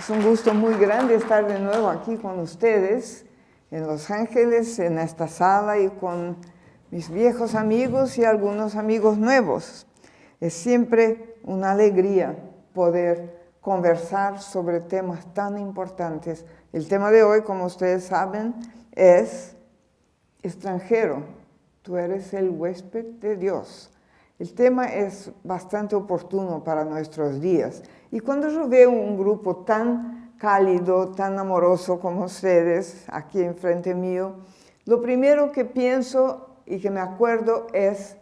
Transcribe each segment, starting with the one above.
Es un gusto muy grande estar de nuevo aquí con ustedes en Los Ángeles, en esta sala y con mis viejos amigos y algunos amigos nuevos. Es siempre una alegría poder conversar sobre temas tan importantes. El tema de hoy, como ustedes saben, es extranjero. Tú eres el huésped de Dios. El tema es bastante oportuno para nuestros días. Y cuando yo veo un grupo tan cálido, tan amoroso como ustedes, aquí enfrente mío, lo primero que pienso y que me acuerdo es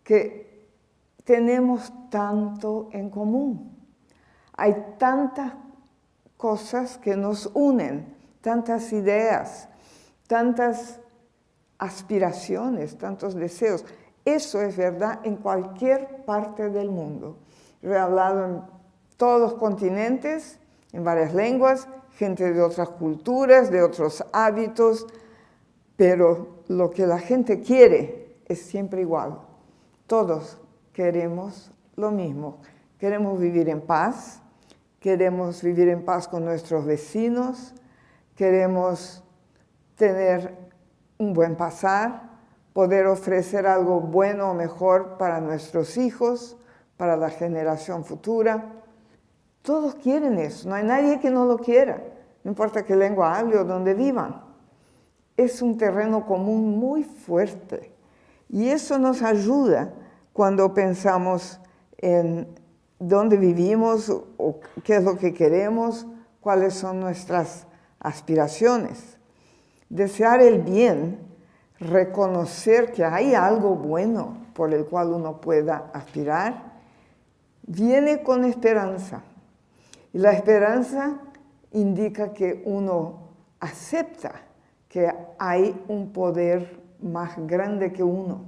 que tenemos tanto en común. Hay tantas cosas que nos unen, tantas ideas, tantas aspiraciones, tantos deseos. Eso es verdad en cualquier parte del mundo. Yo he hablado en todos los continentes, en varias lenguas, gente de otras culturas, de otros hábitos, pero lo que la gente quiere es siempre igual. Todos queremos lo mismo. Queremos vivir en paz, queremos vivir en paz con nuestros vecinos, queremos tener un buen pasar, poder ofrecer algo bueno o mejor para nuestros hijos, para la generación futura. Todos quieren eso, no hay nadie que no lo quiera, no importa qué lengua hable o dónde vivan. Es un terreno común muy fuerte y eso nos ayuda cuando pensamos en dónde vivimos o qué es lo que queremos, cuáles son nuestras aspiraciones. Desear el bien, reconocer que hay algo bueno por el cual uno pueda aspirar, viene con esperanza. Y la esperanza indica que uno acepta que hay un poder más grande que uno,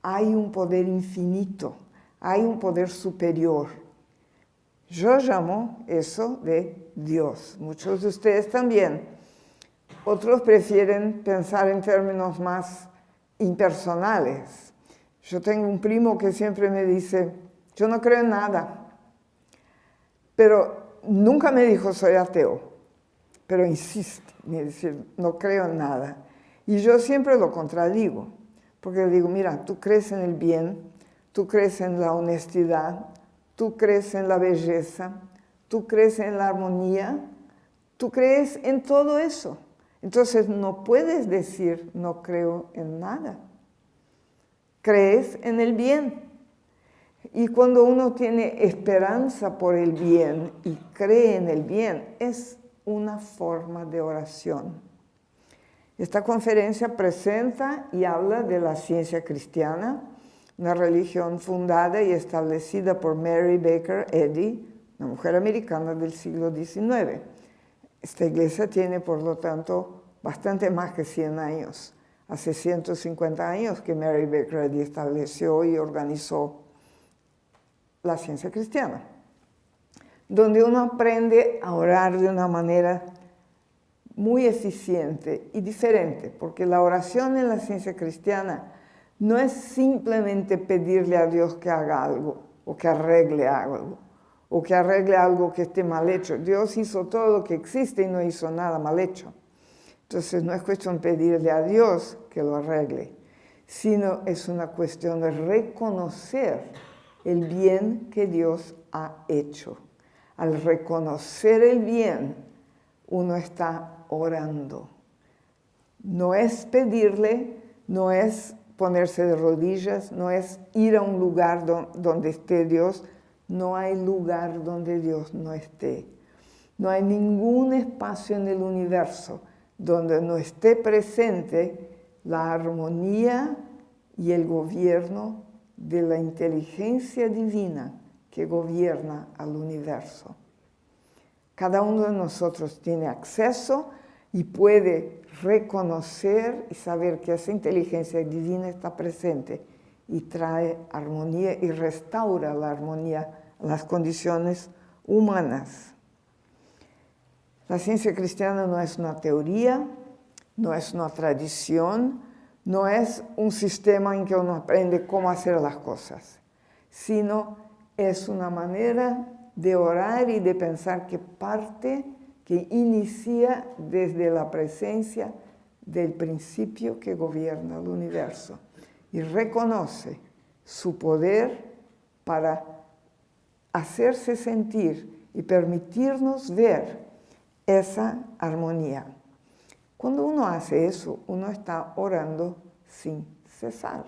hay un poder infinito, hay un poder superior. Yo llamo eso de Dios. Muchos de ustedes también. Otros prefieren pensar en términos más impersonales. Yo tengo un primo que siempre me dice, yo no creo en nada, pero nunca me dijo soy ateo, pero insiste en decir no creo en nada. Y yo siempre lo contradigo, porque le digo, mira, tú crees en el bien, tú crees en la honestidad, tú crees en la belleza, tú crees en la armonía, tú crees en todo eso. Entonces no puedes decir no creo en nada. Crees en el bien. Y cuando uno tiene esperanza por el bien y cree en el bien, es una forma de oración. Esta conferencia presenta y habla de la ciencia cristiana, una religión fundada y establecida por Mary Baker Eddy, una mujer americana del siglo XIX. Esta iglesia tiene, por lo tanto, bastante más que 100 años. Hace 150 años que Mary Baker Eddy estableció y organizó la ciencia cristiana, donde uno aprende a orar de una manera muy eficiente y diferente, porque la oración en la ciencia cristiana no es simplemente pedirle a Dios que haga algo o que arregle algo, o que arregle algo que esté mal hecho. Dios hizo todo lo que existe y no hizo nada mal hecho. Entonces no es cuestión de pedirle a Dios que lo arregle, sino es una cuestión de reconocer el bien que Dios ha hecho. Al reconocer el bien, uno está orando. No es pedirle, no es ponerse de rodillas, no es ir a un lugar donde esté Dios. No hay lugar donde Dios no esté. No hay ningún espacio en el universo donde no esté presente la armonía y el gobierno de la inteligencia divina que gobierna al universo. Cada uno de nosotros tiene acceso y puede reconocer y saber que esa inteligencia divina está presente y trae armonía y restaura la armonía en las condiciones humanas. La ciencia cristiana no es una teoría, no es una tradición, no es un sistema en que uno aprende cómo hacer las cosas, sino es una manera de orar y de pensar que inicia desde la presencia del principio que gobierna el universo y reconoce su poder para hacerse sentir y permitirnos ver esa armonía. Cuando uno hace eso, uno está orando sin cesar.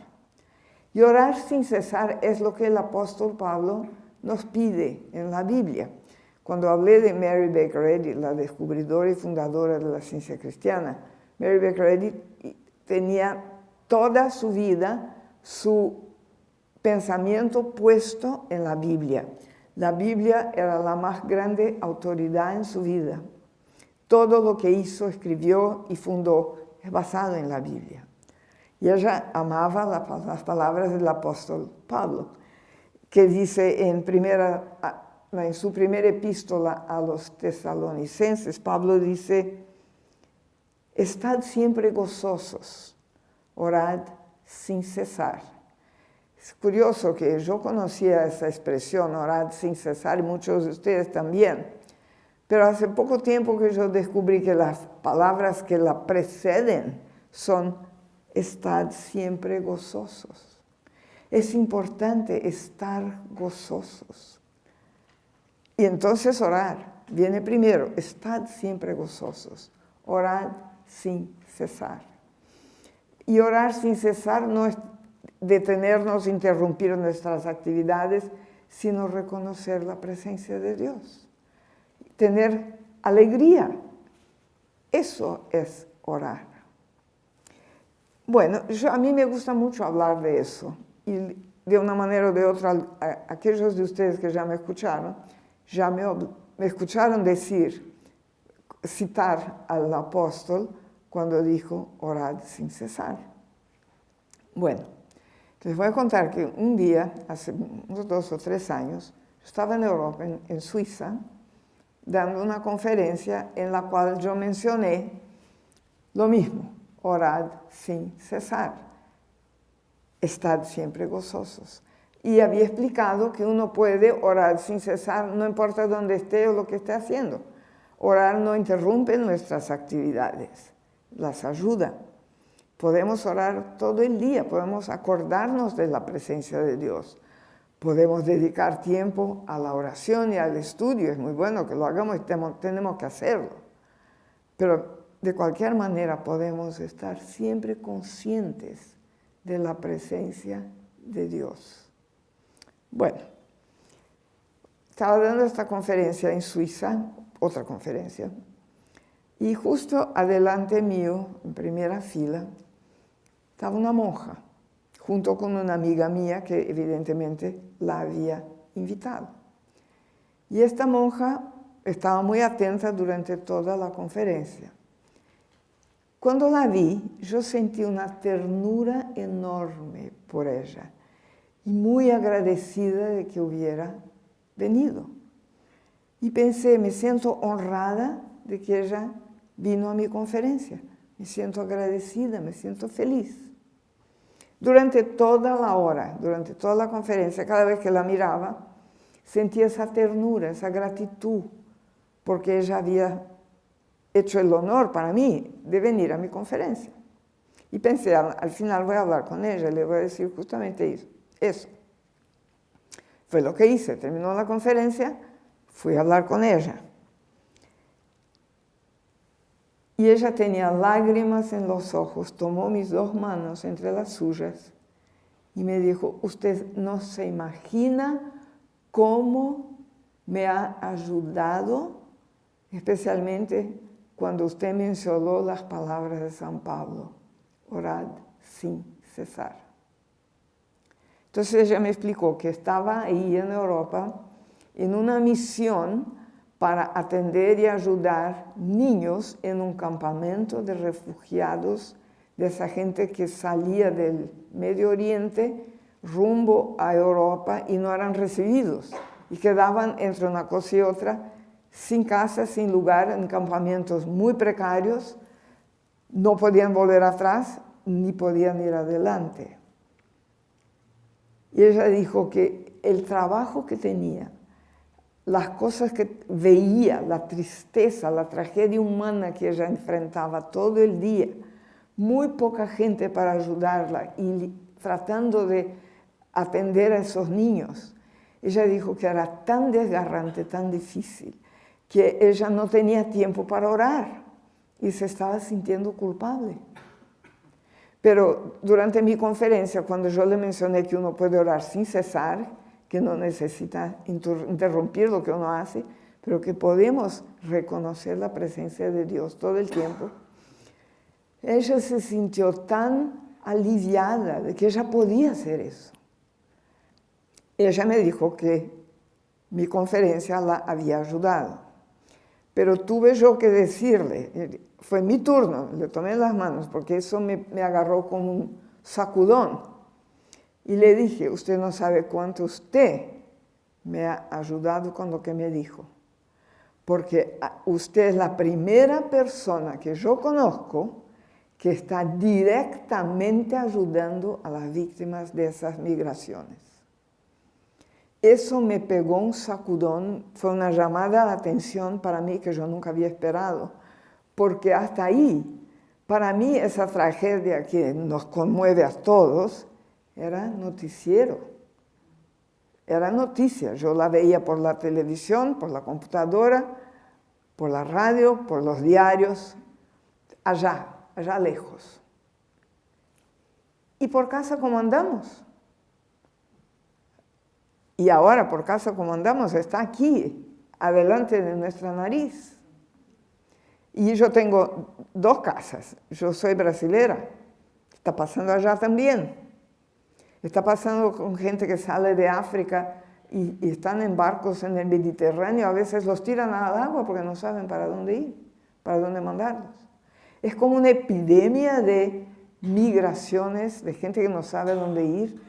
Y orar sin cesar es lo que el apóstol Pablo nos pide en la Biblia. Cuando hablé de Mary Baker Eddy, la descubridora y fundadora de la ciencia cristiana, Mary Baker Eddy tenía toda su vida, su pensamiento puesto en la Biblia. La Biblia era la más grande autoridad en su vida. Todo lo que hizo, escribió y fundó es basado en la Biblia. Y ella amaba las palabras del apóstol Pablo, que dice en su primera epístola a los tesalonicenses, Pablo dice: estad siempre gozosos, orad sin cesar. Es curioso que yo conocía esa expresión, orad sin cesar, y muchos de ustedes también. Pero hace poco tiempo que yo descubrí que las palabras que la preceden son: estad siempre gozosos. Es importante estar gozosos. Y entonces orar viene primero: estad siempre gozosos, orad sin cesar. Y orar sin cesar no es detenernos, interrumpir nuestras actividades, sino reconocer la presencia de Dios. Tener alegría. Eso es orar. Bueno, a mí me gusta mucho hablar de eso. Y de una manera o de otra, aquellos de ustedes que ya me escucharon, me escucharon citar al apóstol cuando dijo: orad sin cesar. Bueno, les voy a contar que un día, hace unos 2 o 3 años, estaba en Europa, en Suiza, dando una conferencia en la cual yo mencioné lo mismo: orad sin cesar, estad siempre gozosos. Y había explicado que uno puede orar sin cesar, no importa dónde esté o lo que esté haciendo. Orar no interrumpe nuestras actividades, las ayuda. Podemos orar todo el día, podemos acordarnos de la presencia de Dios. Podemos dedicar tiempo a la oración y al estudio. Es muy bueno que lo hagamos y tenemos que hacerlo. Pero de cualquier manera podemos estar siempre conscientes de la presencia de Dios. Bueno, estaba dando esta conferencia en Suiza, otra conferencia, y justo adelante mío, en primera fila, estaba una monja, junto con una amiga mía que evidentemente la había invitado. Y esta monja estaba muy atenta durante toda la conferencia. Cuando la vi, yo sentí una ternura enorme por ella y muy agradecida de que hubiera venido. Y pensé: me siento honrada de que ella vino a mi conferencia. Me siento agradecida, me siento feliz. Durante toda la hora, durante toda la conferencia, cada vez que la miraba, sentía esa ternura, esa gratitud, porque ella había hecho el honor para mí de venir a mi conferencia. Y pensé: al final voy a hablar con ella, le voy a decir justamente eso. Fue lo que hice. Terminó la conferencia, fui a hablar con ella. Y ella tenía lágrimas en los ojos, tomó mis 2 manos entre las suyas y me dijo: usted no se imagina cómo me ha ayudado, especialmente cuando usted mencionó las palabras de San Pablo: orad sin cesar. Entonces ella me explicó que estaba ahí en Europa en una misión para atender y ayudar niños en un campamento de refugiados, de esa gente que salía del Medio Oriente rumbo a Europa y no eran recibidos y quedaban entre una cosa y otra, sin casa, sin lugar, en campamentos muy precarios, no podían volver atrás ni podían ir adelante. Y ella dijo que el trabajo que tenía las cosas que veía, la tristeza, la tragedia humana que ella enfrentaba todo el día, muy poca gente para ayudarla y tratando de atender a esos niños. Ella dijo que era tan desgarrante, tan difícil, que ella no tenía tiempo para orar y se estaba sintiendo culpable. Pero durante mi conferencia, cuando yo le mencioné que uno puede orar sin cesar, que no necesita interrumpir lo que uno hace, pero que podemos reconocer la presencia de Dios todo el tiempo, ella se sintió tan aliviada de que ella podía hacer eso. Ella me dijo que mi conferencia la había ayudado, pero tuve yo que decirle, fue mi turno, le tomé las manos porque eso me agarró como un sacudón. Y le dije, usted no sabe cuánto usted me ha ayudado con lo que me dijo, porque usted es la primera persona que yo conozco que está directamente ayudando a las víctimas de esas migraciones. Eso me pegó un sacudón, fue una llamada de atención para mí que yo nunca había esperado, porque hasta ahí, para mí esa tragedia que nos conmueve a todos, era noticiero, era noticia. Yo la veía por la televisión, por la computadora, por la radio, por los diarios, allá lejos. ¿Y por casa cómo andamos? Y ahora por casa como andamos está aquí, adelante de nuestra nariz. Y yo tengo 2 casas. Yo soy brasilera. Está pasando allá también. Está pasando con gente que sale de África y están en barcos en el Mediterráneo. A veces los tiran al agua porque no saben para dónde ir, para dónde mandarlos. Es como una epidemia de migraciones, de gente que no sabe dónde ir.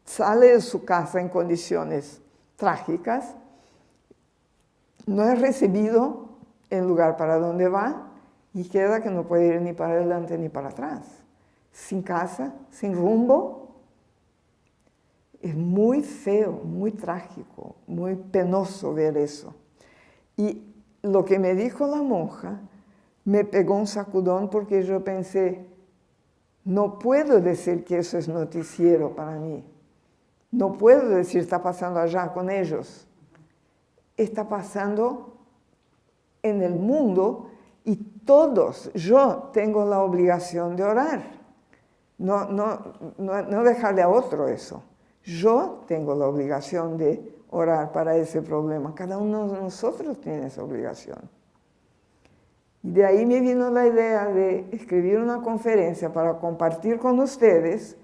Sale de su casa en condiciones trágicas, no es recibido en el lugar para donde va y queda que no puede ir ni para adelante ni para atrás. Sin casa, sin rumbo. Es muy feo, muy trágico, muy penoso ver eso. Y lo que me dijo la monja me pegó un sacudón porque yo pensé, no puedo decir que eso es noticiero para mí. No puedo decir está pasando allá con ellos. Está pasando en el mundo y todos, yo tengo la obligación de orar. No dejarle a otro eso. Yo tengo la obligación de orar para ese problema. Cada uno de nosotros tiene esa obligación. Y de ahí me vino la idea de escribir una conferencia para compartir con ustedes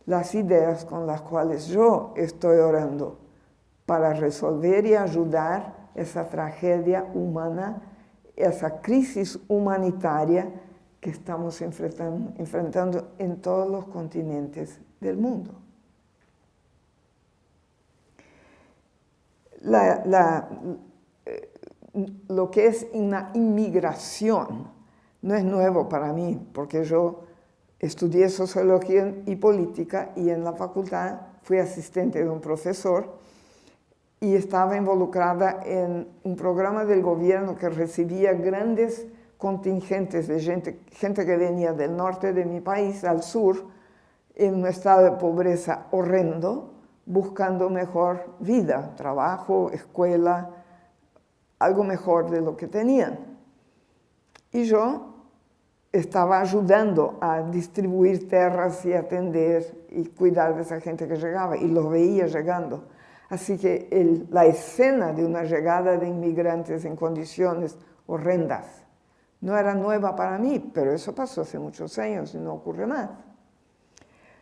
las ideas con las cuales yo estoy orando para resolver y ayudar esa tragedia humana, esa crisis humanitaria que estamos enfrentando en todos los continentes del mundo. Lo que es una inmigración no es nuevo para mí, porque yo estudié sociología y política y en la facultad fui asistente de un profesor y estaba involucrada en un programa del gobierno que recibía grandes contingentes de gente que venía del norte de mi país al sur en un estado de pobreza horrendo, buscando mejor vida, trabajo, escuela, algo mejor de lo que tenían. Y yo estaba ayudando a distribuir tierras y atender y cuidar de esa gente que llegaba, y los veía llegando. Así que la escena de una llegada de inmigrantes en condiciones horrendas no era nueva para mí, pero eso pasó hace muchos años y no ocurre más.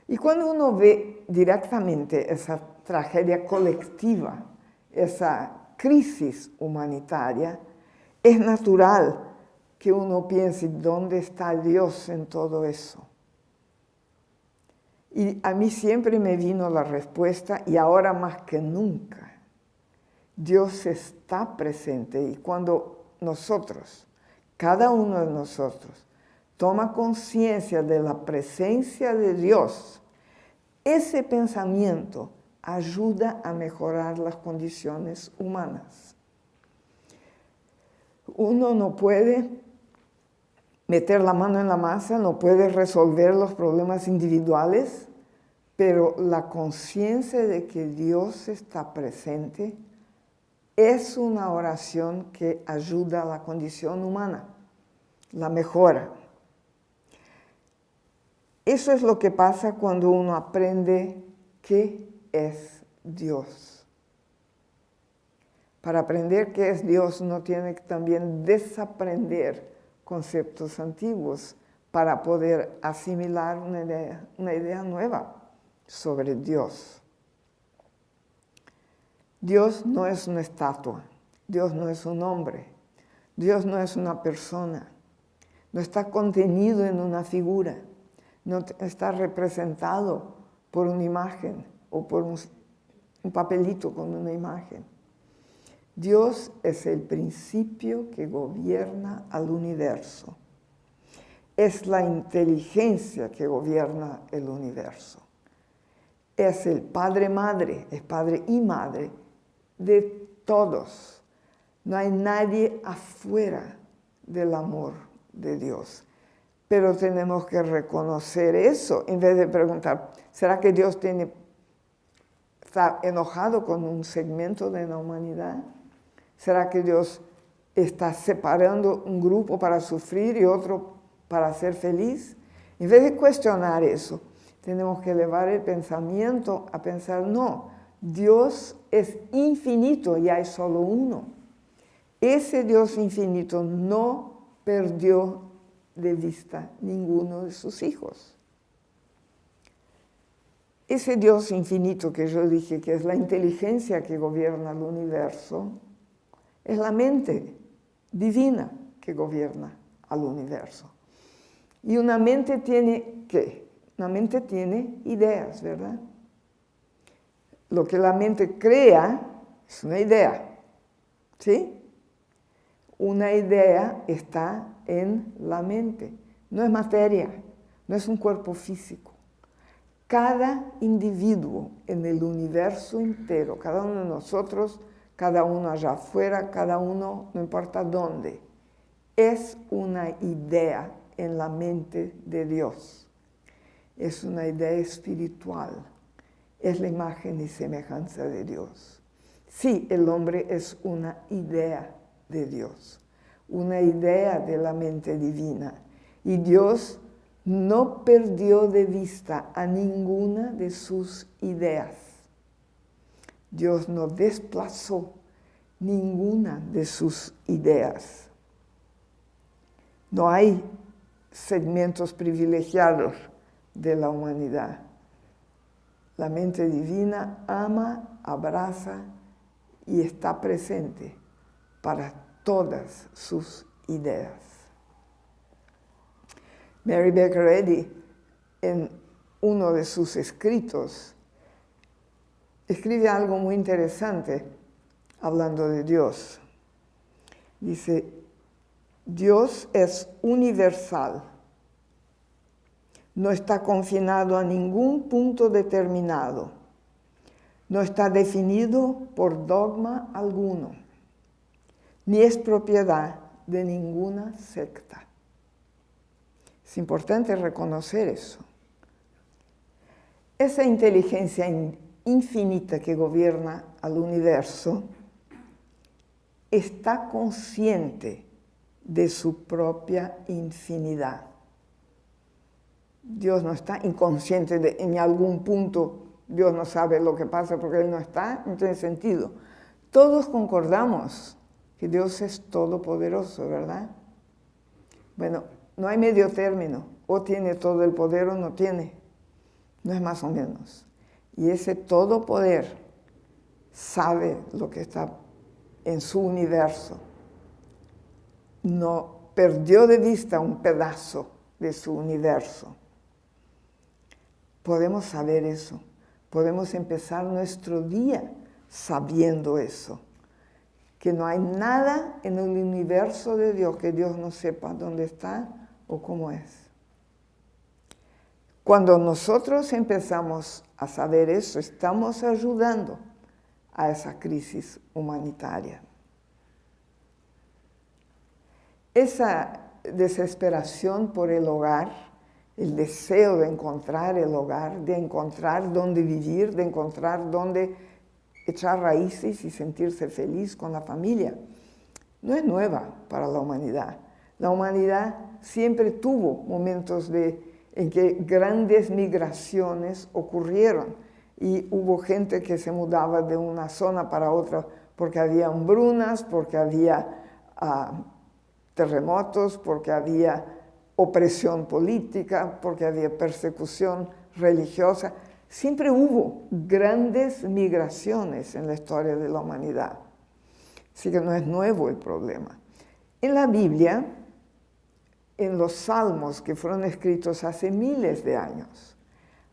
Y cuando uno ve directamente esa tragedia colectiva, esa crisis humanitaria, es natural que uno piense, ¿dónde está Dios en todo eso? Y a mí siempre me vino la respuesta, y ahora más que nunca, Dios está presente. Y cuando nosotros, cada uno de nosotros, toma conciencia de la presencia de Dios, ese pensamiento ayuda a mejorar las condiciones humanas. Uno no puede meter la mano en la masa, no puede resolver los problemas individuales, pero la conciencia de que Dios está presente es una oración que ayuda a la condición humana, la mejora. Eso es lo que pasa cuando uno aprende qué es Dios. Para aprender qué es Dios, uno tiene que también desaprender conceptos antiguos para poder asimilar una idea nueva sobre Dios. Dios no es una estatua, Dios no es un hombre, Dios no es una persona, no está contenido en una figura, no está representado por una imagen o por un papelito con una imagen. Dios es el principio que gobierna al universo. Es la inteligencia que gobierna el universo. Es el padre-madre, es padre y madre de todos. No hay nadie afuera del amor de Dios. Pero tenemos que reconocer eso en vez de preguntar, ¿será que Dios está enojado con un segmento de la humanidad? ¿Será que Dios está separando un grupo para sufrir y otro para ser feliz? En vez de cuestionar eso, tenemos que elevar el pensamiento a pensar, no, Dios es infinito y hay solo uno. Ese Dios infinito no perdió de vista ninguno de sus hijos. Ese Dios infinito que yo dije que es la inteligencia que gobierna el universo, es la mente divina que gobierna al universo. Y una mente tiene, ¿qué? Una mente tiene ideas, ¿verdad? Lo que la mente crea es una idea, ¿sí? Una idea está en la mente, no es materia, no es un cuerpo físico. Cada individuo en el universo entero, cada uno de nosotros, cada uno allá afuera, cada uno, no importa dónde, es una idea en la mente de Dios. Es una idea espiritual, es la imagen y semejanza de Dios. Sí, el hombre es una idea de Dios, una idea de la mente divina. Y Dios no perdió de vista a ninguna de sus ideas. Dios no desplazó ninguna de sus ideas. No hay segmentos privilegiados de la humanidad. La mente divina ama, abraza y está presente para todas sus ideas. Mary Baker Eddy, en uno de sus escritos, escribe algo muy interesante hablando de Dios. Dice, Dios es universal, no está confinado a ningún punto determinado, no está definido por dogma alguno, ni es propiedad de ninguna secta. Es importante reconocer eso. Esa inteligencia infinita que gobierna al universo está consciente de su propia infinidad. Dios no está inconsciente de en algún punto, Dios no sabe lo que pasa porque Él no está, no tiene sentido. Todos concordamos que Dios es todopoderoso, ¿verdad? Bueno, no hay medio término, o tiene todo el poder o no tiene, no es más o menos. Y ese todo poder sabe lo que está en su universo. No perdió de vista un pedazo de su universo. Podemos saber eso, podemos empezar nuestro día sabiendo eso, que no hay nada en el universo de Dios que Dios no sepa dónde está o cómo es. Cuando nosotros empezamos a saber eso, estamos ayudando a esa crisis humanitaria. Esa desesperación por el hogar, el deseo de encontrar el hogar, de encontrar dónde vivir, de encontrar dónde echar raíces y sentirse feliz con la familia, no es nueva para la humanidad. La humanidad siempre tuvo momentos en que grandes migraciones ocurrieron y hubo gente que se mudaba de una zona para otra porque había hambrunas, porque había terremotos, porque había opresión política, porque había persecución religiosa. Siempre hubo grandes migraciones en la historia de la humanidad. Así que no es nuevo el problema. En la Biblia, en los salmos que fueron escritos hace miles de años,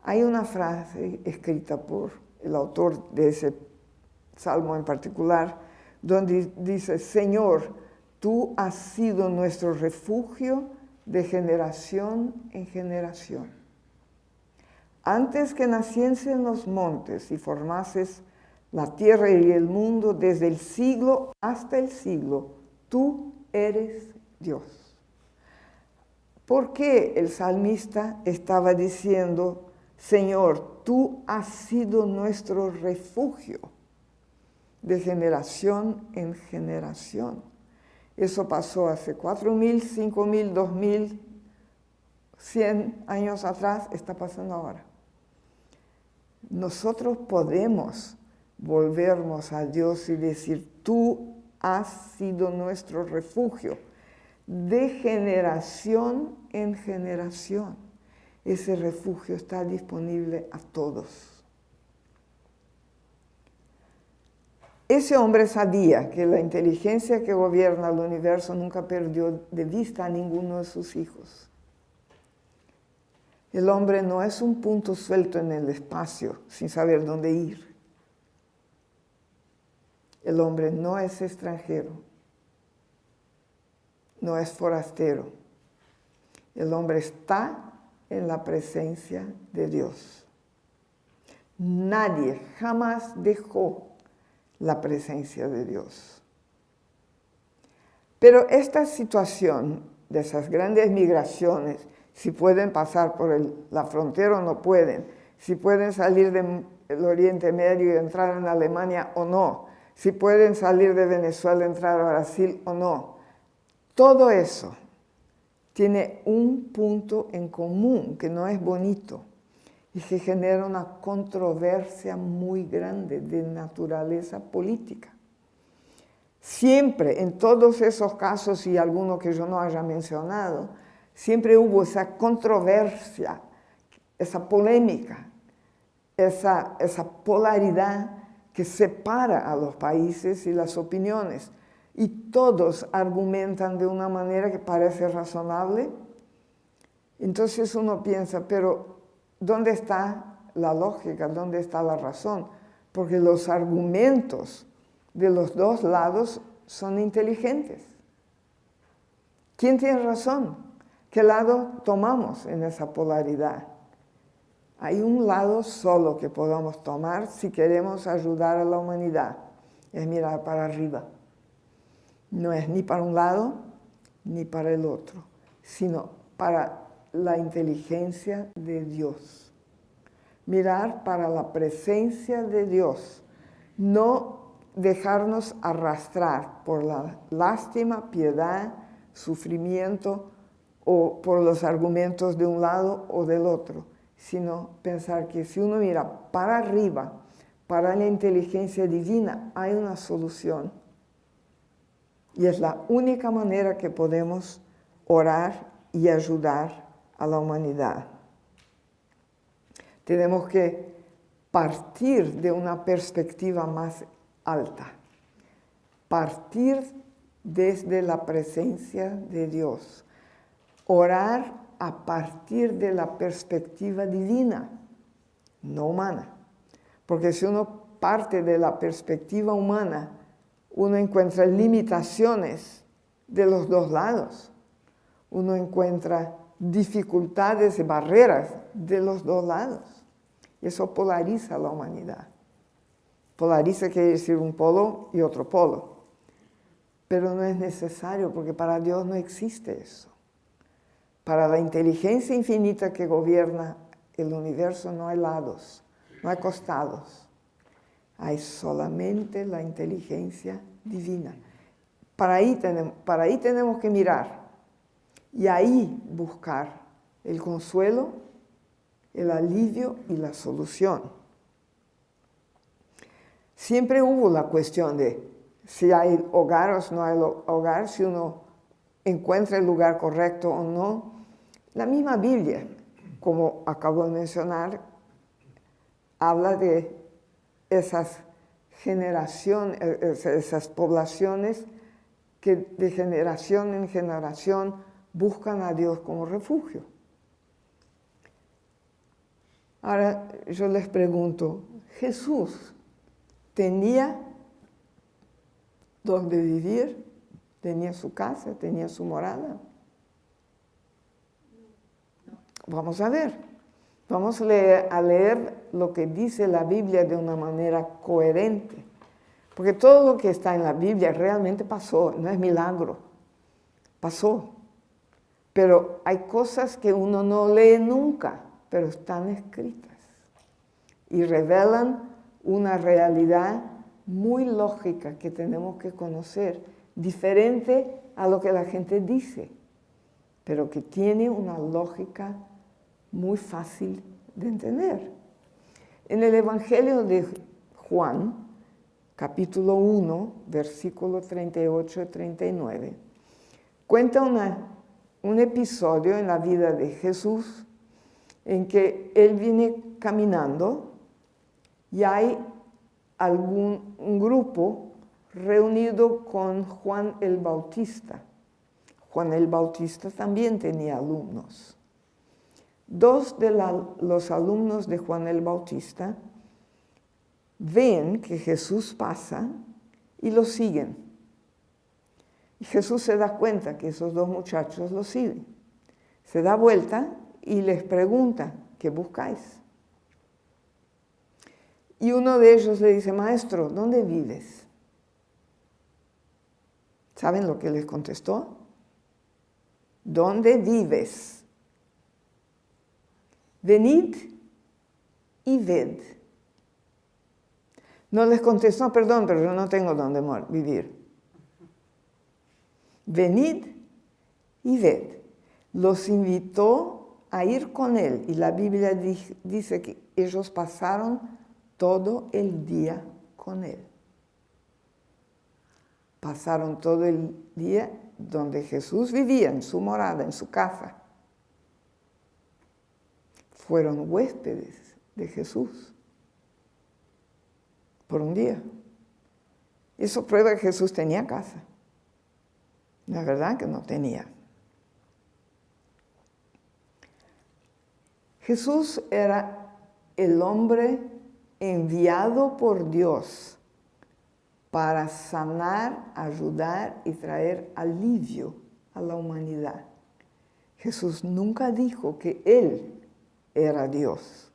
hay una frase escrita por el autor de ese salmo en particular, donde dice: Señor, tú has sido nuestro refugio de generación en generación. Antes que naciesen los montes y formases la tierra y el mundo, desde el siglo hasta el siglo, tú eres Dios. ¿Por qué el salmista estaba diciendo: Señor, tú has sido nuestro refugio de generación en generación? Eso pasó hace 4.000, 5.000, 2.000, 100 años atrás, está pasando ahora. Nosotros podemos volvernos a Dios y decir: tú has sido nuestro refugio de generación en generación. Ese refugio está disponible a todos. Ese hombre sabía que la inteligencia que gobierna el universo nunca perdió de vista a ninguno de sus hijos. El hombre no es un punto suelto en el espacio sin saber dónde ir. El hombre no es extranjero, no es forastero. El hombre está en la presencia de Dios. Nadie jamás dejó la presencia de Dios. Pero esta situación de esas grandes migraciones, si pueden pasar por la frontera o no pueden, si pueden salir del Oriente Medio y entrar en Alemania o no, si pueden salir de Venezuela y entrar a Brasil o no, todo eso tiene un punto en común que no es bonito y que genera una controversia muy grande de naturaleza política. Siempre, en todos esos casos y algunos que yo no haya mencionado, siempre hubo esa controversia, esa polémica, esa polaridad que separa a los países y las opiniones. Y todos argumentan de una manera que parece razonable. Entonces uno piensa, pero ¿dónde está la lógica? ¿Dónde está la razón? Porque los argumentos de los dos lados son inteligentes. ¿Quién tiene razón? ¿Qué lado tomamos en esa polaridad? Hay un lado solo que podamos tomar si queremos ayudar a la humanidad. Es mirar para arriba. No es ni para un lado ni para el otro, sino para la inteligencia de Dios. Mirar para la presencia de Dios. No dejarnos arrastrar por la lástima, piedad, sufrimiento o por los argumentos de un lado o del otro, sino pensar que si uno mira para arriba, para la inteligencia divina, hay una solución. Y es la única manera que podemos orar y ayudar a la humanidad. Tenemos que partir de una perspectiva más alta, partir desde la presencia de Dios, orar a partir de la perspectiva divina, no humana. Porque si uno parte de la perspectiva humana, uno encuentra limitaciones de los dos lados. Uno encuentra dificultades y barreras de los dos lados. Y eso polariza a la humanidad. Polariza quiere decir un polo y otro polo. Pero no es necesario, porque para Dios no existe eso. Para la inteligencia infinita que gobierna el universo no hay lados, no hay costados. Hay solamente la inteligencia divina. Para ahí tenemos que mirar y ahí buscar el consuelo, el alivio y la solución. Siempre hubo la cuestión de si hay hogar o no hay hogar, si uno encuentra el lugar correcto o no. La misma Biblia, como acabo de mencionar, habla de esas generaciones, esas poblaciones que de generación en generación buscan a Dios como refugio. Ahora yo les pregunto, ¿Jesús tenía donde vivir? ¿Tenía su casa? ¿Tenía su morada? Vamos a ver. Vamos a leer lo que dice la Biblia de una manera coherente. Porque todo lo que está en la Biblia realmente pasó, no es milagro. Pasó. Pero hay cosas que uno no lee nunca, pero están escritas. Y revelan una realidad muy lógica que tenemos que conocer, diferente a lo que la gente dice, pero que tiene una lógica muy fácil de entender. En el Evangelio de Juan, capítulo 1, versículos 38 y 39, cuenta un episodio en la vida de Jesús en que él viene caminando y hay un grupo reunido con Juan el Bautista. Juan el Bautista también tenía alumnos. Dos de los alumnos de Juan el Bautista ven que Jesús pasa y lo siguen. Y Jesús se da cuenta que esos dos muchachos lo siguen. Se da vuelta y les pregunta, ¿qué buscáis? Y uno de ellos le dice, Maestro, ¿dónde vives? ¿Saben lo que les contestó? ¿Dónde vives? Venid y ved. No les contestó, perdón, pero yo no tengo dónde vivir. Venid y ved. Los invitó a ir con él y la Biblia dice que ellos pasaron todo el día con él. Pasaron todo el día donde Jesús vivía, en su morada, en su casa. Fueron huéspedes de Jesús por un día. Eso prueba que Jesús tenía casa. La verdad que no tenía. Jesús era el hombre enviado por Dios para sanar, ayudar y traer alivio a la humanidad. Jesús nunca dijo que Él era Dios.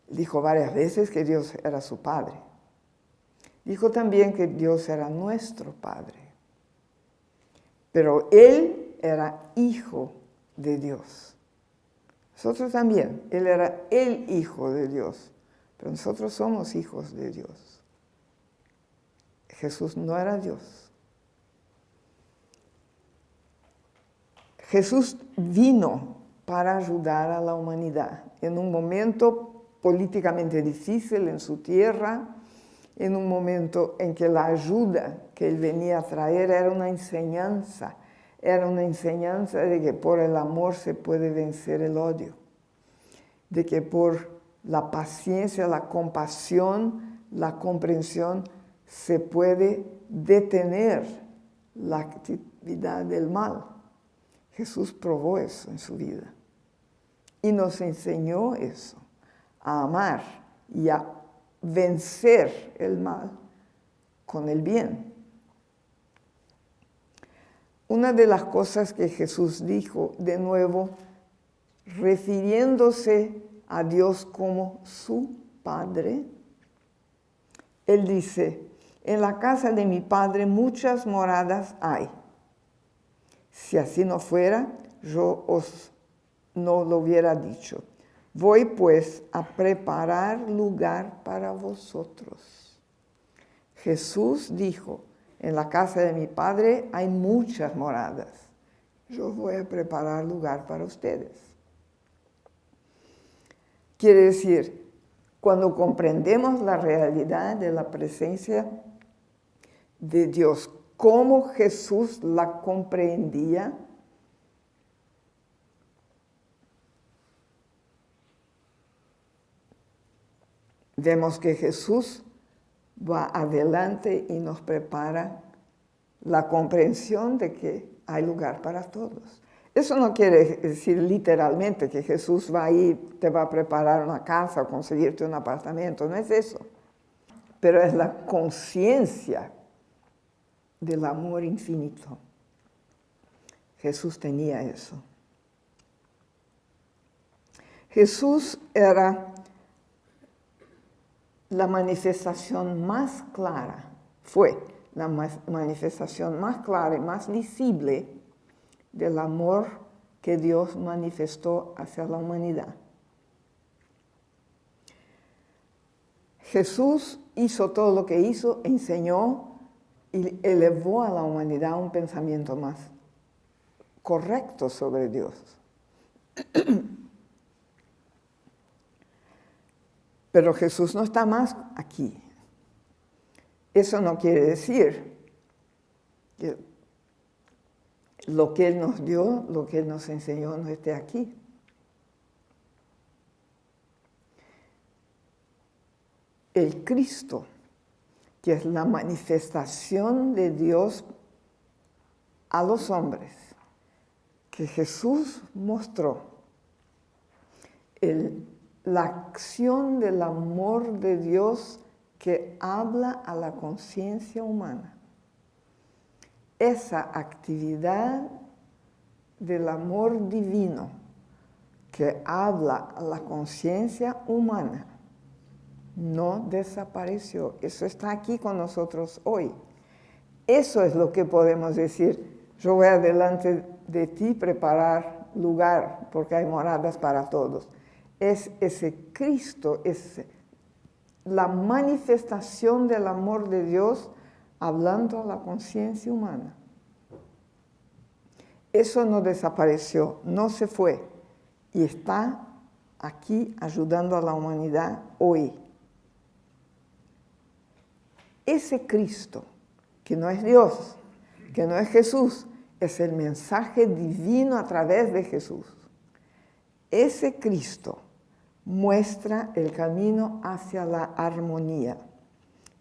Dijo varias veces que Dios era su Padre. Dijo también que Dios era nuestro Padre. Pero Él era Hijo de Dios. Nosotros también. Él era el Hijo de Dios. Pero nosotros somos hijos de Dios. Jesús no era Dios. Jesús vino para ayudar a la humanidad en un momento políticamente difícil en su tierra, en un momento en que la ayuda que él venía a traer era una enseñanza de que por el amor se puede vencer el odio, de que por la paciencia, la compasión, la comprensión se puede detener la actividad del mal. Jesús probó eso en su vida y nos enseñó eso, a amar y a vencer el mal con el bien. Una de las cosas que Jesús dijo, de nuevo, refiriéndose a Dios como su Padre. Él dice, en la casa de mi Padre muchas moradas hay. Si así no fuera, yo os no lo hubiera dicho. Voy pues a preparar lugar para vosotros. Jesús dijo, en la casa de mi Padre hay muchas moradas. Yo voy a preparar lugar para ustedes. Quiere decir, cuando comprendemos la realidad de la presencia de Dios, cómo Jesús la comprendía, vemos que Jesús va adelante y nos prepara la comprensión de que hay lugar para todos. Eso no quiere decir literalmente que Jesús va ahí, te va a preparar una casa o conseguirte un apartamento, no es eso. Pero es la conciencia del amor infinito. Jesús tenía eso. Jesús era la manifestación más clara, fue la manifestación más clara y más visible del amor que Dios manifestó hacia la humanidad. Jesús hizo todo lo que hizo, enseñó y elevó a la humanidad a un pensamiento más correcto sobre Dios. Pero Jesús no está más aquí. Eso no quiere decir que lo que Él nos dio, lo que Él nos enseñó, no esté aquí. El Cristo, que es la manifestación de Dios a los hombres, que Jesús mostró, la acción del amor de Dios que habla a la conciencia humana. Esa actividad del amor divino que habla a la conciencia humana no desapareció. Eso está aquí con nosotros hoy. Eso es lo que podemos decir. Yo voy adelante de ti preparar lugar porque hay moradas para todos. Es ese Cristo, es la manifestación del amor de Dios hablando a la conciencia humana. Eso no desapareció, no se fue y está aquí ayudando a la humanidad hoy. Ese Cristo, que no es Dios, que no es Jesús, es el mensaje divino a través de Jesús. Ese Cristo muestra el camino hacia la armonía.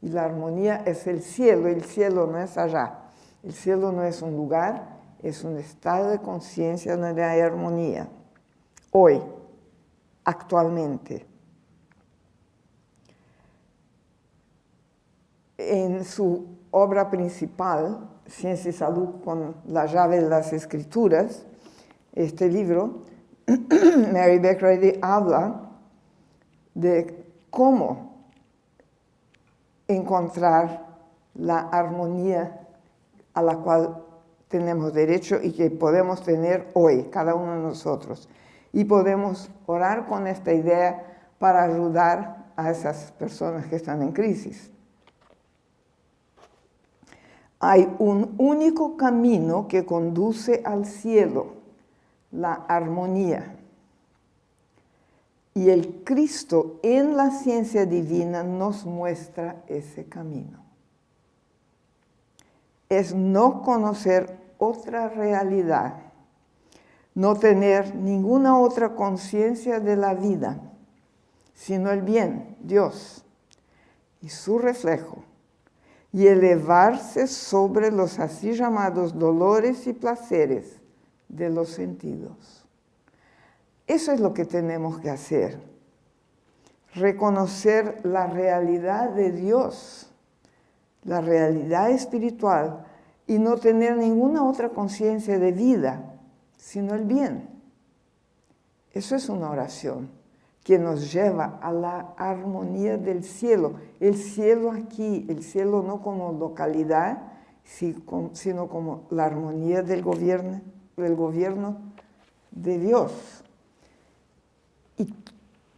Y la armonía es el cielo no es allá. El cielo no es un lugar, es un estado de conciencia donde hay armonía. Hoy, actualmente. En su obra principal, Ciencia y Salud con la llave de las Escrituras, este libro, Mary Beck Ready habla de cómo encontrar la armonía a la cual tenemos derecho y que podemos tener hoy, cada uno de nosotros. Y podemos orar con esta idea para ayudar a esas personas que están en crisis. Hay un único camino que conduce al cielo, la armonía. Y el Cristo en la ciencia divina nos muestra ese camino. Es no conocer otra realidad, no tener ninguna otra conciencia de la vida, sino el bien, Dios, y su reflejo, y elevarse sobre los así llamados dolores y placeres de los sentidos. Eso es lo que tenemos que hacer, reconocer la realidad de Dios, la realidad espiritual, y no tener ninguna otra conciencia de vida, sino el bien. Eso es una oración que nos lleva a la armonía del cielo. El cielo aquí, el cielo no como localidad, sino como la armonía del gobierno de Dios. Y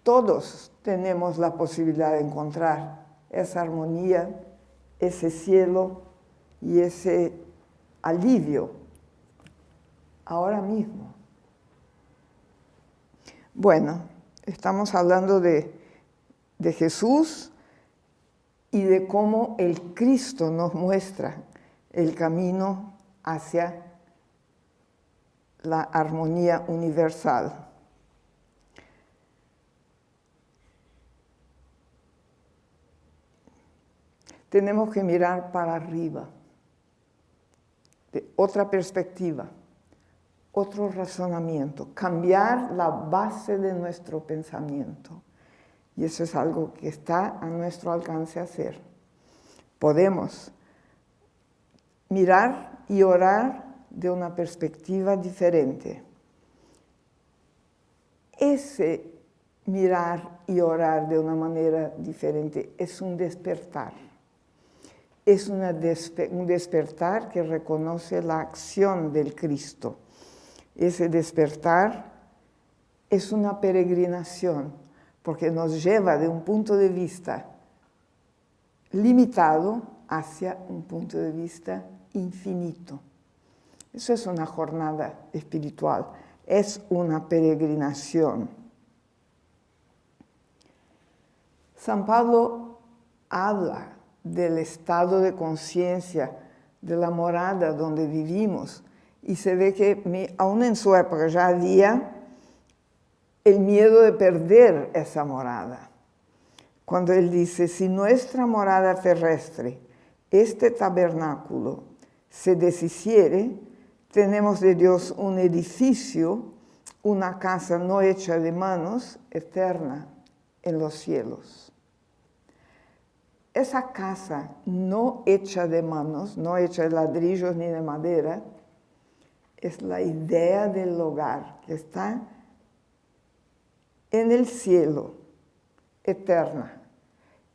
todos tenemos la posibilidad de encontrar esa armonía, ese cielo y ese alivio ahora mismo. Bueno, estamos hablando de Jesús y de cómo el Cristo nos muestra el camino hacia la armonía universal. Tenemos que mirar para arriba, de otra perspectiva, otro razonamiento, cambiar la base de nuestro pensamiento. Y eso es algo que está a nuestro alcance hacer. Podemos mirar y orar de una perspectiva diferente. Ese mirar y orar de una manera diferente es un despertar. Es un despertar que reconoce la acción del Cristo. Ese despertar es una peregrinación, porque nos lleva de un punto de vista limitado hacia un punto de vista infinito. Eso es una jornada espiritual, es una peregrinación. San Pablo habla del estado de conciencia, de la morada donde vivimos, y se ve que aún en su época ya había el miedo de perder esa morada. Cuando él dice, si nuestra morada terrestre, este tabernáculo, se deshiciere, tenemos de Dios un edificio, una casa no hecha de manos, eterna en los cielos. Esa casa no hecha de manos, no hecha de ladrillos ni de madera, es la idea del hogar que está en el cielo, eterna.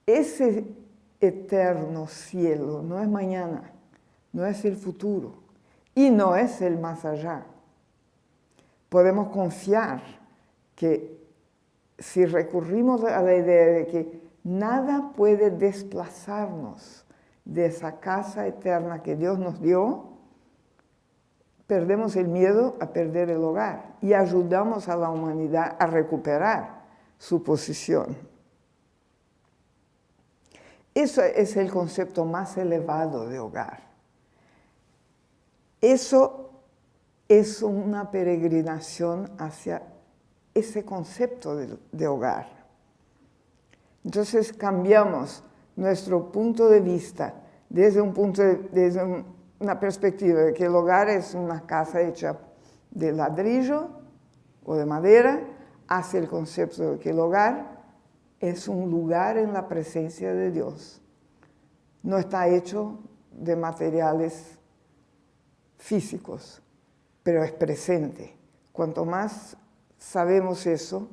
Ese eterno cielo no es mañana, no es el futuro y no es el más allá. Podemos confiar que si recurrimos a la idea de que nada puede desplazarnos de esa casa eterna que Dios nos dio, perdemos el miedo a perder el hogar y ayudamos a la humanidad a recuperar su posición. Eso es el concepto más elevado de hogar. Eso es una peregrinación hacia ese concepto de hogar. Entonces cambiamos nuestro punto de vista desde una perspectiva de que el hogar es una casa hecha de ladrillo o de madera, hacia el concepto de que el hogar es un lugar en la presencia de Dios. No está hecho de materiales físicos, pero es presente. Cuanto más sabemos eso,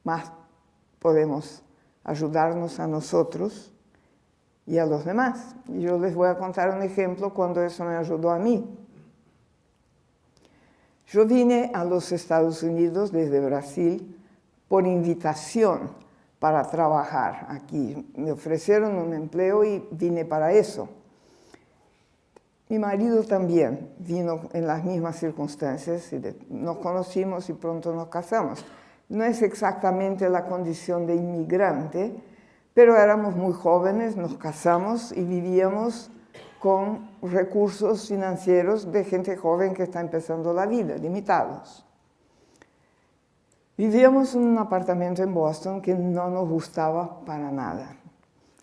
más podemos ayudarnos a nosotros y a los demás. Y yo les voy a contar un ejemplo cuando eso me ayudó a mí. Yo vine a los Estados Unidos desde Brasil por invitación para trabajar aquí. Me ofrecieron un empleo y vine para eso. Mi marido también vino en las mismas circunstancias y nos conocimos y pronto nos casamos. No es exactamente la condición de inmigrante, pero éramos muy jóvenes, nos casamos y vivíamos con recursos financieros de gente joven que está empezando la vida, limitados. Vivíamos en un apartamento en Boston que no nos gustaba para nada.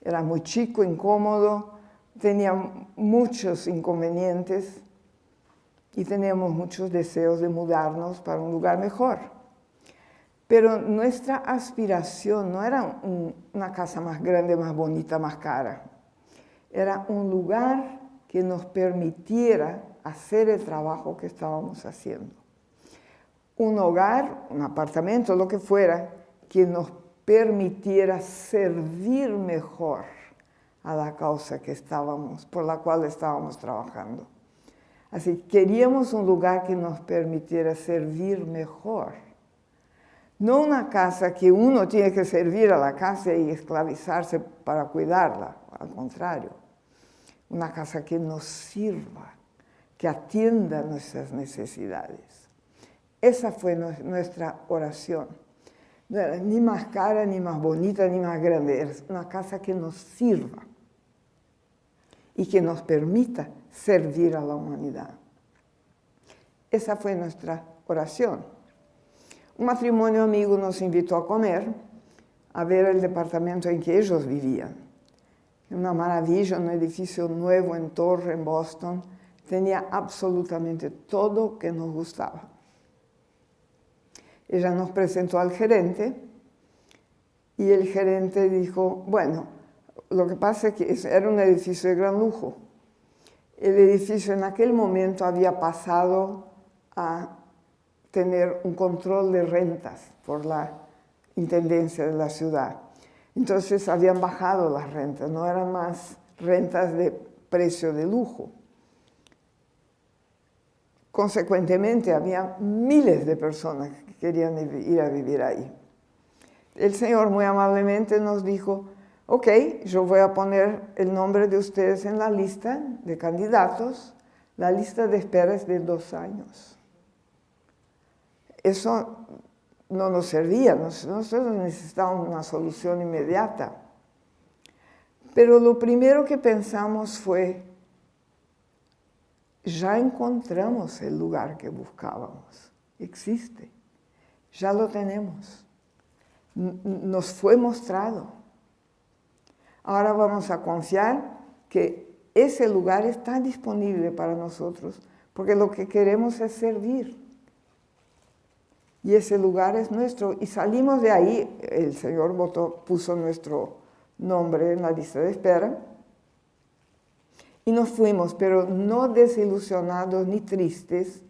Era muy chico, incómodo, tenía muchos inconvenientes y teníamos muchos deseos de mudarnos para un lugar mejor. Pero nuestra aspiración no era una casa más grande, más bonita, más cara. Era un lugar que nos permitiera hacer el trabajo que estábamos haciendo. Un hogar, un apartamento, lo que fuera, que nos permitiera servir mejor a la causa por la cual estábamos trabajando. Así, queríamos un lugar que nos permitiera servir mejor. No una casa que uno tiene que servir a la casa y esclavizarse para cuidarla, al contrario. Una casa que nos sirva, que atienda nuestras necesidades. Esa fue nuestra oración. No era ni más cara, ni más bonita, ni más grande. Era una casa que nos sirva y que nos permita servir a la humanidad. Esa fue nuestra oración. Un matrimonio amigo nos invitó a comer, a ver el departamento en que ellos vivían. Una maravilla, un edificio nuevo en torre en Boston. Tenía absolutamente todo que nos gustaba. Ella nos presentó al gerente y el gerente dijo, bueno, lo que pasa es que era un edificio de gran lujo. El edificio en aquel momento había pasado a tener un control de rentas por la intendencia de la ciudad. Entonces habían bajado las rentas, no eran más rentas de precio de lujo. Consecuentemente, había miles de personas que querían ir a vivir ahí. El Señor muy amablemente nos dijo, ok, yo voy a poner el nombre de ustedes en la lista de candidatos. La lista de espera es de 2 años. Eso no nos servía, nosotros necesitábamos una solución inmediata. Pero lo primero que pensamos fue, ya encontramos el lugar que buscábamos, existe, ya lo tenemos, nos fue mostrado. Ahora vamos a confiar que ese lugar está disponible para nosotros, porque lo que queremos es servir. Y ese lugar es nuestro. Y salimos de ahí, el Señor puso nuestro nombre en la lista de espera, y nos fuimos, pero no desilusionados ni tristes,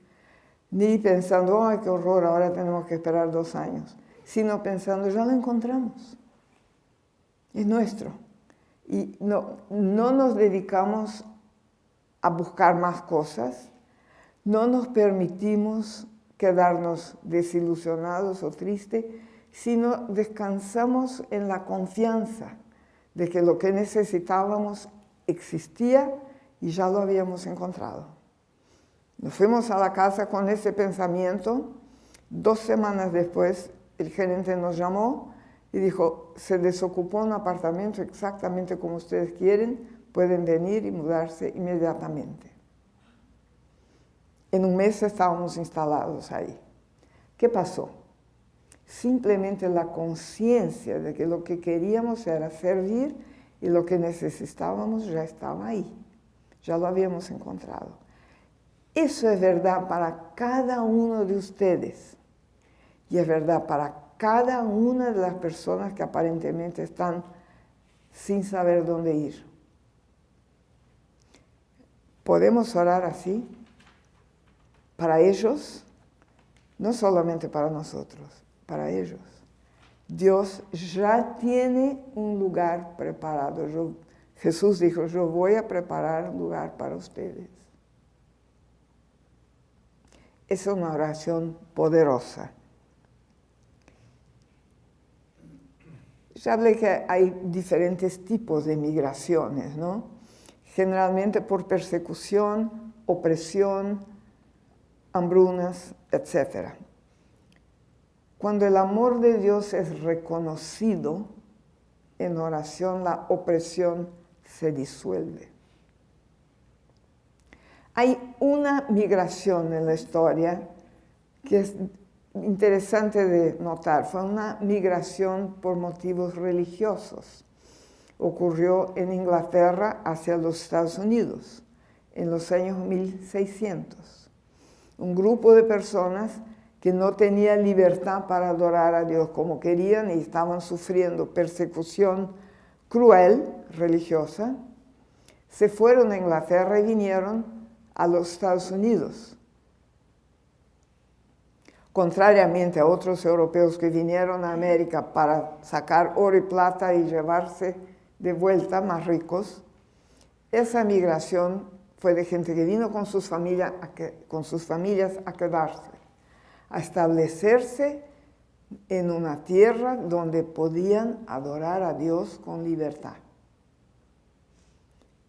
ni pensando, ¡ay, qué horror, ahora tenemos que esperar 2 años! Sino pensando, ya lo encontramos, es nuestro. Y no nos dedicamos a buscar más cosas, no nos permitimos quedarnos desilusionados o tristes, sino descansamos en la confianza de que lo que necesitábamos existía y ya lo habíamos encontrado. Nos fuimos a la casa con ese pensamiento. 2 semanas después, el gerente nos llamó y dijo, se desocupó un apartamento exactamente como ustedes quieren, pueden venir y mudarse inmediatamente. En un mes estábamos instalados ahí. ¿Qué pasó? Simplemente la conciencia de que lo que queríamos era servir y lo que necesitábamos ya estaba ahí, ya lo habíamos encontrado. Eso es verdad para cada uno de ustedes y es verdad para cada una de las personas que aparentemente están sin saber dónde ir. ¿Podemos orar así? Para ellos, no solamente para nosotros, para ellos. Dios ya tiene un lugar preparado. Jesús dijo, yo voy a preparar un lugar para ustedes. Es una oración poderosa. Ya hablé que hay diferentes tipos de migraciones, ¿no? Generalmente por persecución, opresión, hambrunas, etc. Cuando el amor de Dios es reconocido en oración, la opresión se disuelve. Hay una migración en la historia que es interesante de notar. Fue una migración por motivos religiosos. Ocurrió en Inglaterra hacia los Estados Unidos en los años 1600. Un grupo de personas que no tenían libertad para adorar a Dios como querían y estaban sufriendo persecución cruel, religiosa, se fueron a Inglaterra y vinieron a los Estados Unidos. contrariamente a otros europeos que vinieron a América para sacar oro y plata y llevarse de vuelta más ricos. Esa migración fue de gente que vino con sus familias a quedarse, a establecerse en una tierra donde podían adorar a Dios con libertad.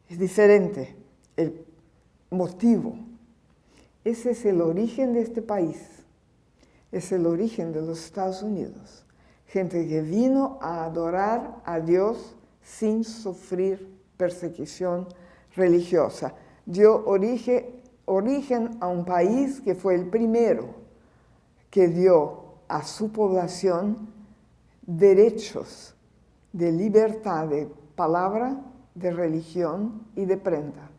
Es diferente el motivo. Ese es el origen de este país. Es el origen de los Estados Unidos. Gente que vino a adorar a Dios sin sufrir persecución religiosa. Dio origen a un país que fue el primero que dio a su población derechos de libertad de palabra, de religión y de prenda.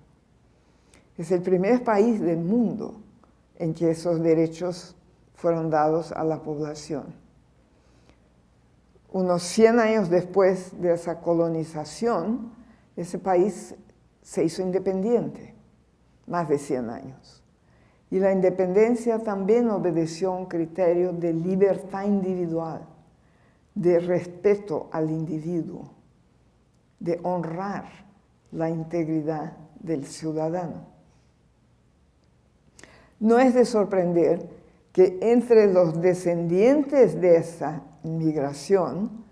Es el primer país del mundo en que esos derechos fueron dados a la población. Unos 100 años después de esa colonización, ese país se hizo independiente, más de 100 años. Y la independencia también obedeció a un criterio de libertad individual, de respeto al individuo, de honrar la integridad del ciudadano. No es de sorprender que entre los descendientes de esa migración,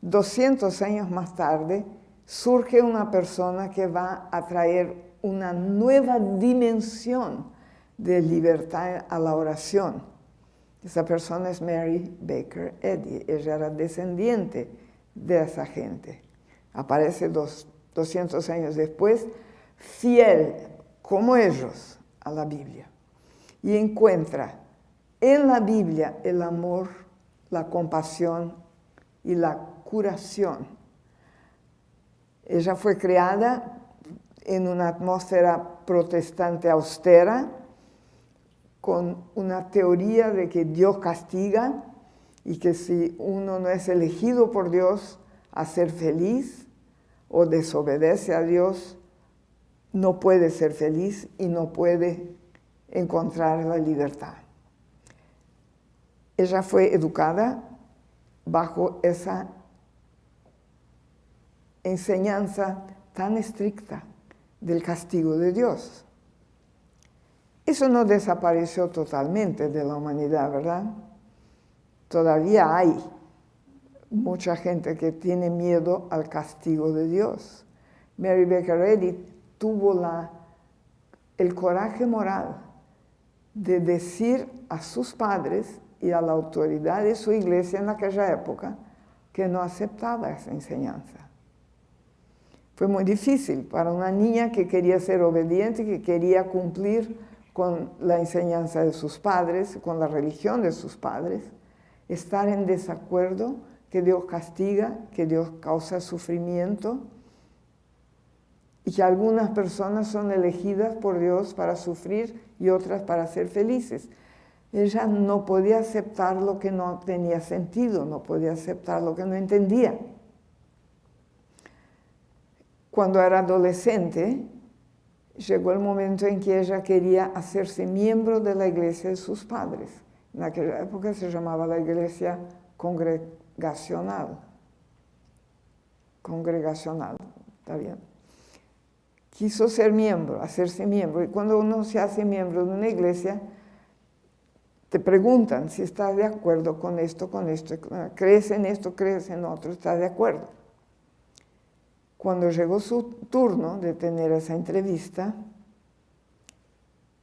200 años más tarde, surge una persona que va a traer una nueva dimensión de libertad a la oración. Esa persona es Mary Baker Eddy. Ella era descendiente de esa gente. Aparece 200 años después, fiel como ellos a la Biblia. Y encuentra en la Biblia el amor, la compasión y la curación. Ella fue creada en una atmósfera protestante austera, con una teoría de que Dios castiga y que si uno no es elegido por Dios a ser feliz o desobedece a Dios, no puede ser feliz y no puede encontrar la libertad. Ella fue educada bajo esa enseñanza tan estricta del castigo de Dios. Eso no desapareció totalmente de la humanidad, ¿verdad? Todavía hay mucha gente que tiene miedo al castigo de Dios. Mary Baker Eddy tuvo el coraje moral de decir a sus padres y a la autoridad de su iglesia en aquella época que no aceptaba esa enseñanza. Fue muy difícil para una niña que quería ser obediente, que quería cumplir con la enseñanza de sus padres, con la religión de sus padres, estar en desacuerdo, que Dios castiga, que Dios causa sufrimiento y que algunas personas son elegidas por Dios para sufrir y otras para ser felices. Ella no podía aceptar lo que no tenía sentido, no podía aceptar lo que no entendía. Cuando era adolescente, llegó el momento en que ella quería hacerse miembro de la iglesia de sus padres. En aquella época se llamaba la iglesia congregacional. Congregacional, está bien. Quiso ser miembro, hacerse miembro. Y cuando uno se hace miembro de una iglesia, te preguntan si estás de acuerdo con esto, crees en esto, crees en otro, estás de acuerdo. Cuando llegó su turno de tener esa entrevista,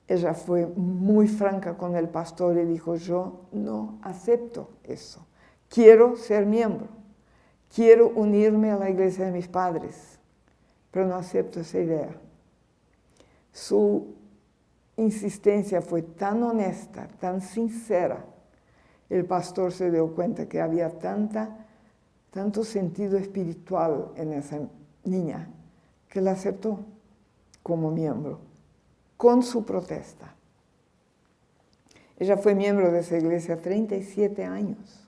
ella fue muy franca con el pastor y dijo: yo no acepto eso, quiero ser miembro, quiero unirme a la iglesia de mis padres, pero no acepto esa idea. Su insistencia fue tan honesta, tan sincera. El pastor se dio cuenta que había tanto sentido espiritual en esa niña, que la aceptó como miembro, con su protesta. Ella fue miembro de esa iglesia 37 años,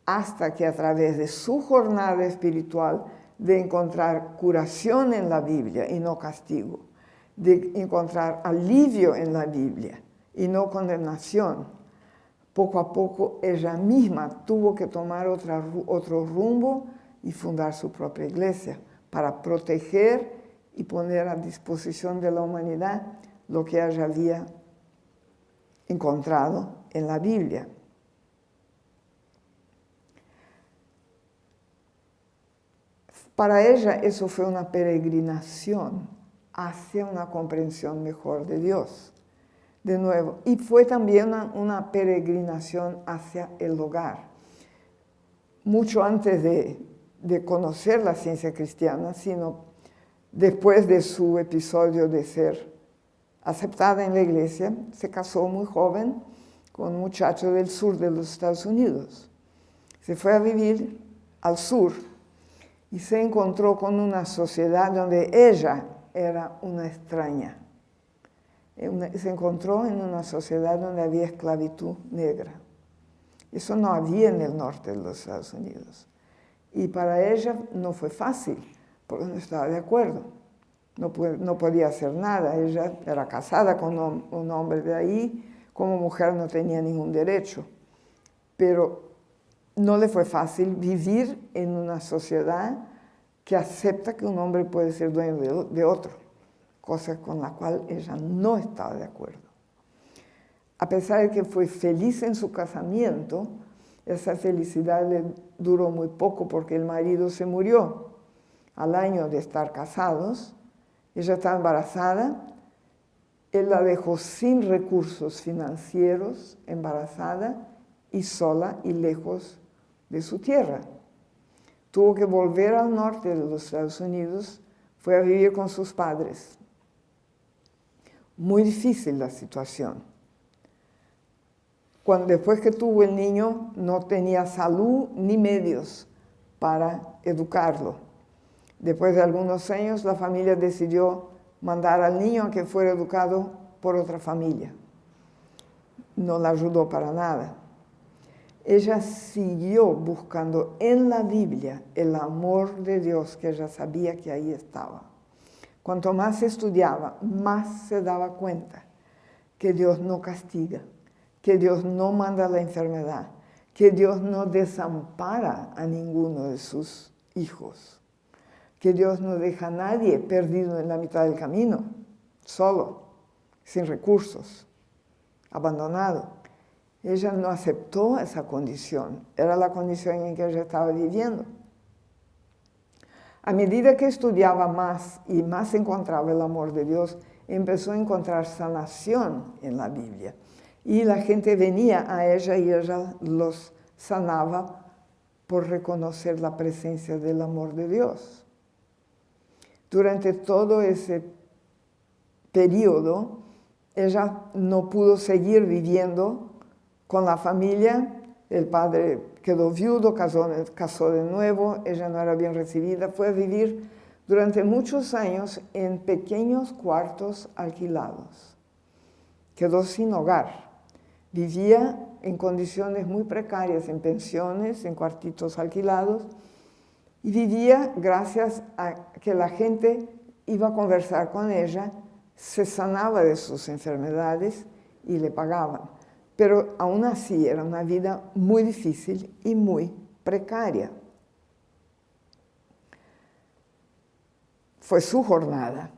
hasta que a través de su jornada espiritual de encontrar curación en la Biblia y no castigo, de encontrar alivio en la Biblia y no condenación, poco a poco ella misma tuvo que tomar otro rumbo y fundar su propia iglesia para proteger y poner a disposición de la humanidad lo que ella había encontrado en la Biblia. Para ella eso fue una peregrinación hacia una comprensión mejor de Dios, de nuevo. Y fue también una peregrinación hacia el hogar. Mucho antes de conocer la ciencia cristiana, sino después de su episodio de ser aceptada en la iglesia, se casó muy joven con un muchacho del sur de los Estados Unidos. Se fue a vivir al sur y se encontró con una sociedad donde ella era una extraña. Se encontró en una sociedad donde había esclavitud negra. Eso no había en el norte de los Estados Unidos. Y para ella no fue fácil, porque no estaba de acuerdo. No podía hacer nada. Ella era casada con un hombre de ahí. Como mujer no tenía ningún derecho. Pero no le fue fácil vivir en una sociedad que acepta que un hombre puede ser dueño de otro, cosa con la cual ella no estaba de acuerdo. A pesar de que fue feliz en su casamiento, esa felicidad le duró muy poco porque el marido se murió al año de estar casados. Ella estaba embarazada, él la dejó sin recursos financieros, embarazada y sola y lejos de su tierra. Tuvo que volver al norte de los Estados Unidos, fue a vivir con sus padres. Muy difícil la situación. Después que tuvo el niño, no tenía salud ni medios para educarlo. Después de algunos años, la familia decidió mandar al niño a que fuera educado por otra familia. No la ayudó para nada. Ella siguió buscando en la Biblia el amor de Dios que ella sabía que ahí estaba. Cuanto más estudiaba, más se daba cuenta que Dios no castiga, que Dios no manda la enfermedad, que Dios no desampara a ninguno de sus hijos, que Dios no deja a nadie perdido en la mitad del camino, solo, sin recursos, abandonado. Ella no aceptó esa condición, era la condición en que ella estaba viviendo. A medida que estudiaba más y más encontraba el amor de Dios, empezó a encontrar sanación en la Biblia. Y la gente venía a ella y ella los sanaba por reconocer la presencia del amor de Dios. Durante todo ese periodo, ella no pudo seguir viviendo con la familia. El padre quedó viudo, casó de nuevo, ella no era bien recibida, fue a vivir durante muchos años en pequeños cuartos alquilados. Quedó sin hogar, vivía en condiciones muy precarias, en pensiones, en cuartitos alquilados, y vivía gracias a que la gente iba a conversar con ella, se sanaba de sus enfermedades y le pagaban. Pero aún así era una vida muy difícil y muy precaria. Fue su jornada,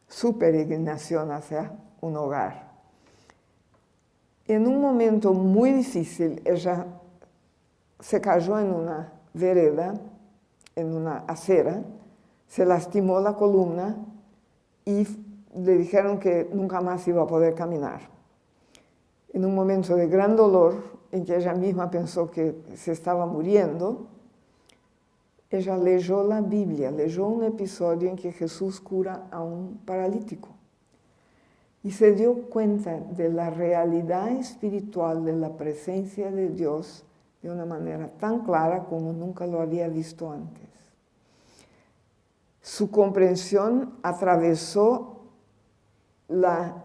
su peregrinación hacia un hogar. En un momento muy difícil, ella se cayó en una vereda, en una acera, se lastimó la columna y le dijeron que nunca más iba a poder caminar. En un momento de gran dolor, en que ella misma pensó que se estaba muriendo, ella leyó la Biblia, leyó un episodio en que Jesús cura a un paralítico. Y se dio cuenta de la realidad espiritual de la presencia de Dios de una manera tan clara como nunca lo había visto antes. Su comprensión atravesó la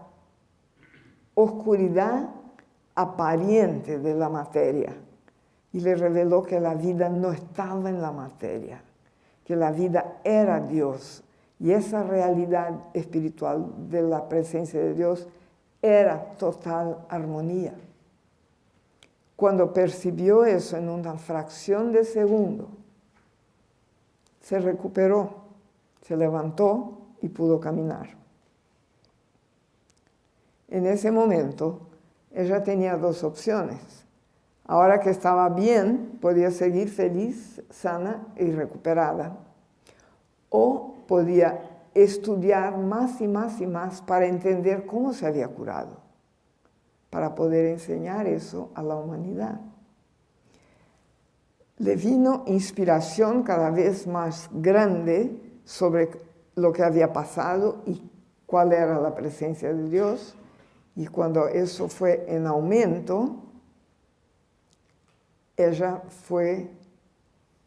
oscuridad aparente de la materia y le reveló que la vida no estaba en la materia, que la vida era Dios, y esa realidad espiritual de la presencia de Dios era total armonía. cuando percibió eso en una fracción de segundo, se recuperó, se levantó y pudo caminar. En ese momento, ella tenía dos opciones. Ahora que estaba bien, podía seguir feliz, sana y recuperada. O podía estudiar más y más y más para entender cómo se había curado, para poder enseñar eso a la humanidad. Le vino inspiración cada vez más grande sobre lo que había pasado y cuál era la presencia de Dios. Y cuando eso fue en aumento, ella fue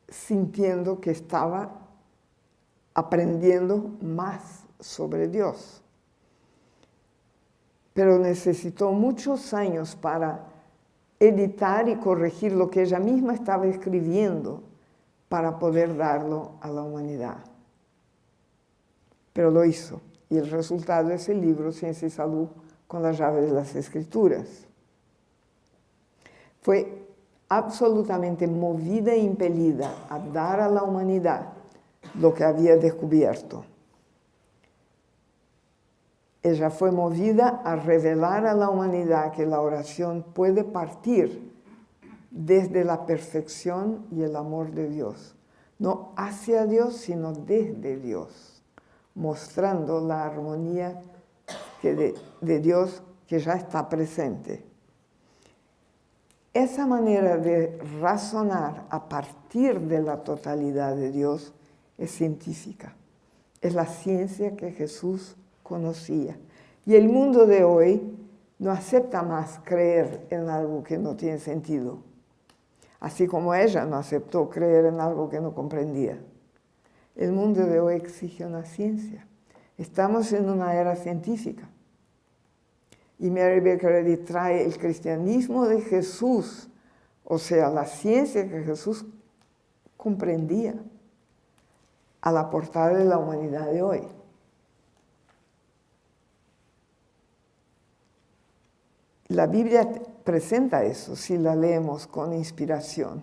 sintiendo que estaba aprendiendo más sobre Dios. Pero necesitó muchos años para editar y corregir lo que ella misma estaba escribiendo para poder darlo a la humanidad. Pero lo hizo. Y el resultado es el libro Ciencia y Salud con la llave de las Escrituras. Fue absolutamente movida e impelida a dar a la humanidad lo que había descubierto. Ella fue movida a revelar a la humanidad que la oración puede partir desde la perfección y el amor de Dios. No hacia Dios, sino desde Dios, mostrando la armonía de Dios que ya está presente. Esa manera de razonar a partir de la totalidad de Dios es científica. Es la ciencia que Jesús conocía. Y el mundo de hoy no acepta más creer en algo que no tiene sentido. Así como ella no aceptó creer en algo que no comprendía. El mundo de hoy exige una ciencia. Estamos en una era científica. Y Mary Baker Eddy trae el cristianismo de Jesús, o sea, la ciencia que Jesús comprendía, a la portada de la humanidad de hoy. La Biblia presenta eso si la leemos con inspiración.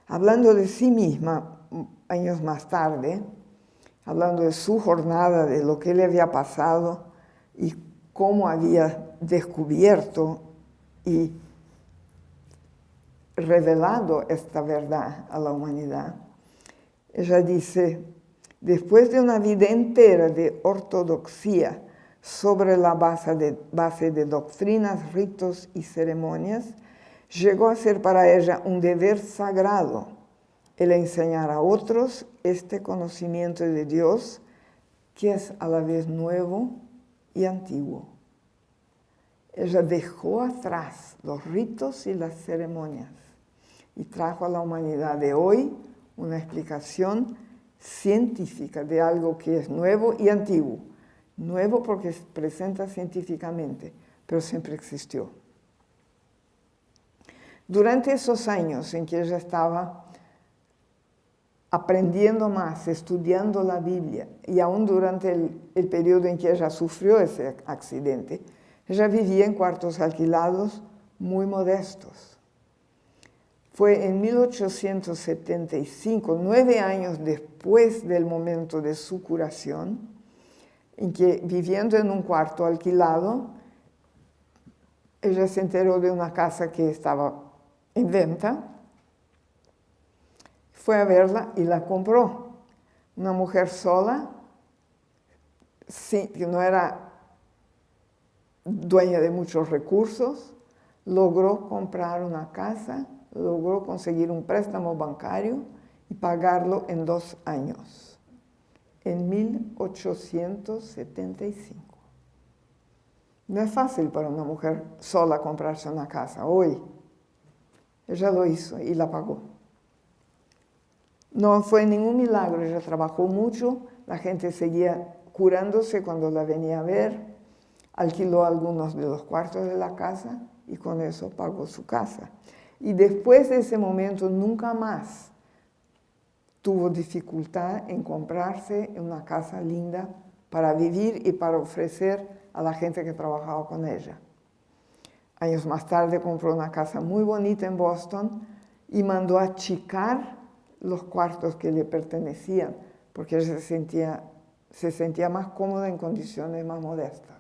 Hablando de sí misma, años más tarde, hablando de su jornada, de lo que le había pasado y cómo había descubierto y revelado esta verdad a la humanidad. Ella dice, después de una vida entera de ortodoxia sobre la base de doctrinas, ritos y ceremonias, llegó a ser para ella un deber sagrado el enseñar a otros este conocimiento de Dios que es a la vez nuevo y antiguo. Ella dejó atrás los ritos y las ceremonias y trajo a la humanidad de hoy una explicación científica de algo que es nuevo y antiguo. Nuevo porque se presenta científicamente, pero siempre existió. Durante esos años en que ella estaba aprendiendo más, estudiando la Biblia, y aún durante el periodo en que ella sufrió ese accidente, ella vivía en cuartos alquilados muy modestos. Fue en 1875, 9 años después del momento de su curación, en que viviendo en un cuarto alquilado, ella se enteró de una casa que estaba en venta, fue a verla y la compró. Una mujer sola, que no era dueña de muchos recursos, logró comprar una casa, logró conseguir un préstamo bancario y pagarlo en 2 años, en 1875. No es fácil para una mujer sola comprarse una casa hoy. Ella lo hizo y la pagó. No fue ningún milagro, ella trabajó mucho, la gente seguía curándose cuando la venía a ver, alquiló algunos de los cuartos de la casa y con eso pagó su casa. Y después de ese momento nunca más tuvo dificultad en comprarse una casa linda para vivir y para ofrecer a la gente que trabajaba con ella. Años más tarde compró una casa muy bonita en Boston y mandó achicar los cuartos que le pertenecían, porque ella se sentía más cómoda en condiciones más modestas.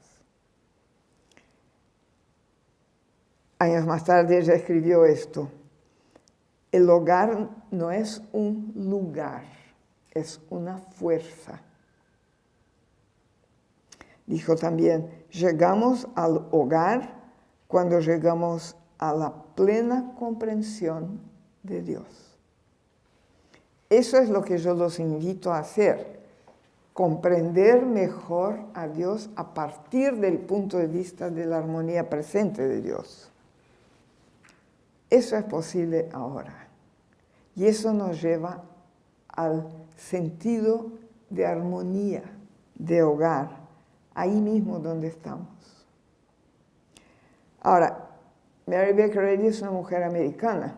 Años más tarde ella escribió esto: el hogar no es un lugar, es una fuerza. Dijo también, llegamos al hogar cuando llegamos a la plena comprensión de Dios. Eso es lo que yo los invito a hacer, comprender mejor a Dios a partir del punto de vista de la armonía presente de Dios. Eso es posible ahora. Y eso nos lleva al sentido de armonía, de hogar, ahí mismo donde estamos. Ahora, Mary Baker Eddy es una mujer americana,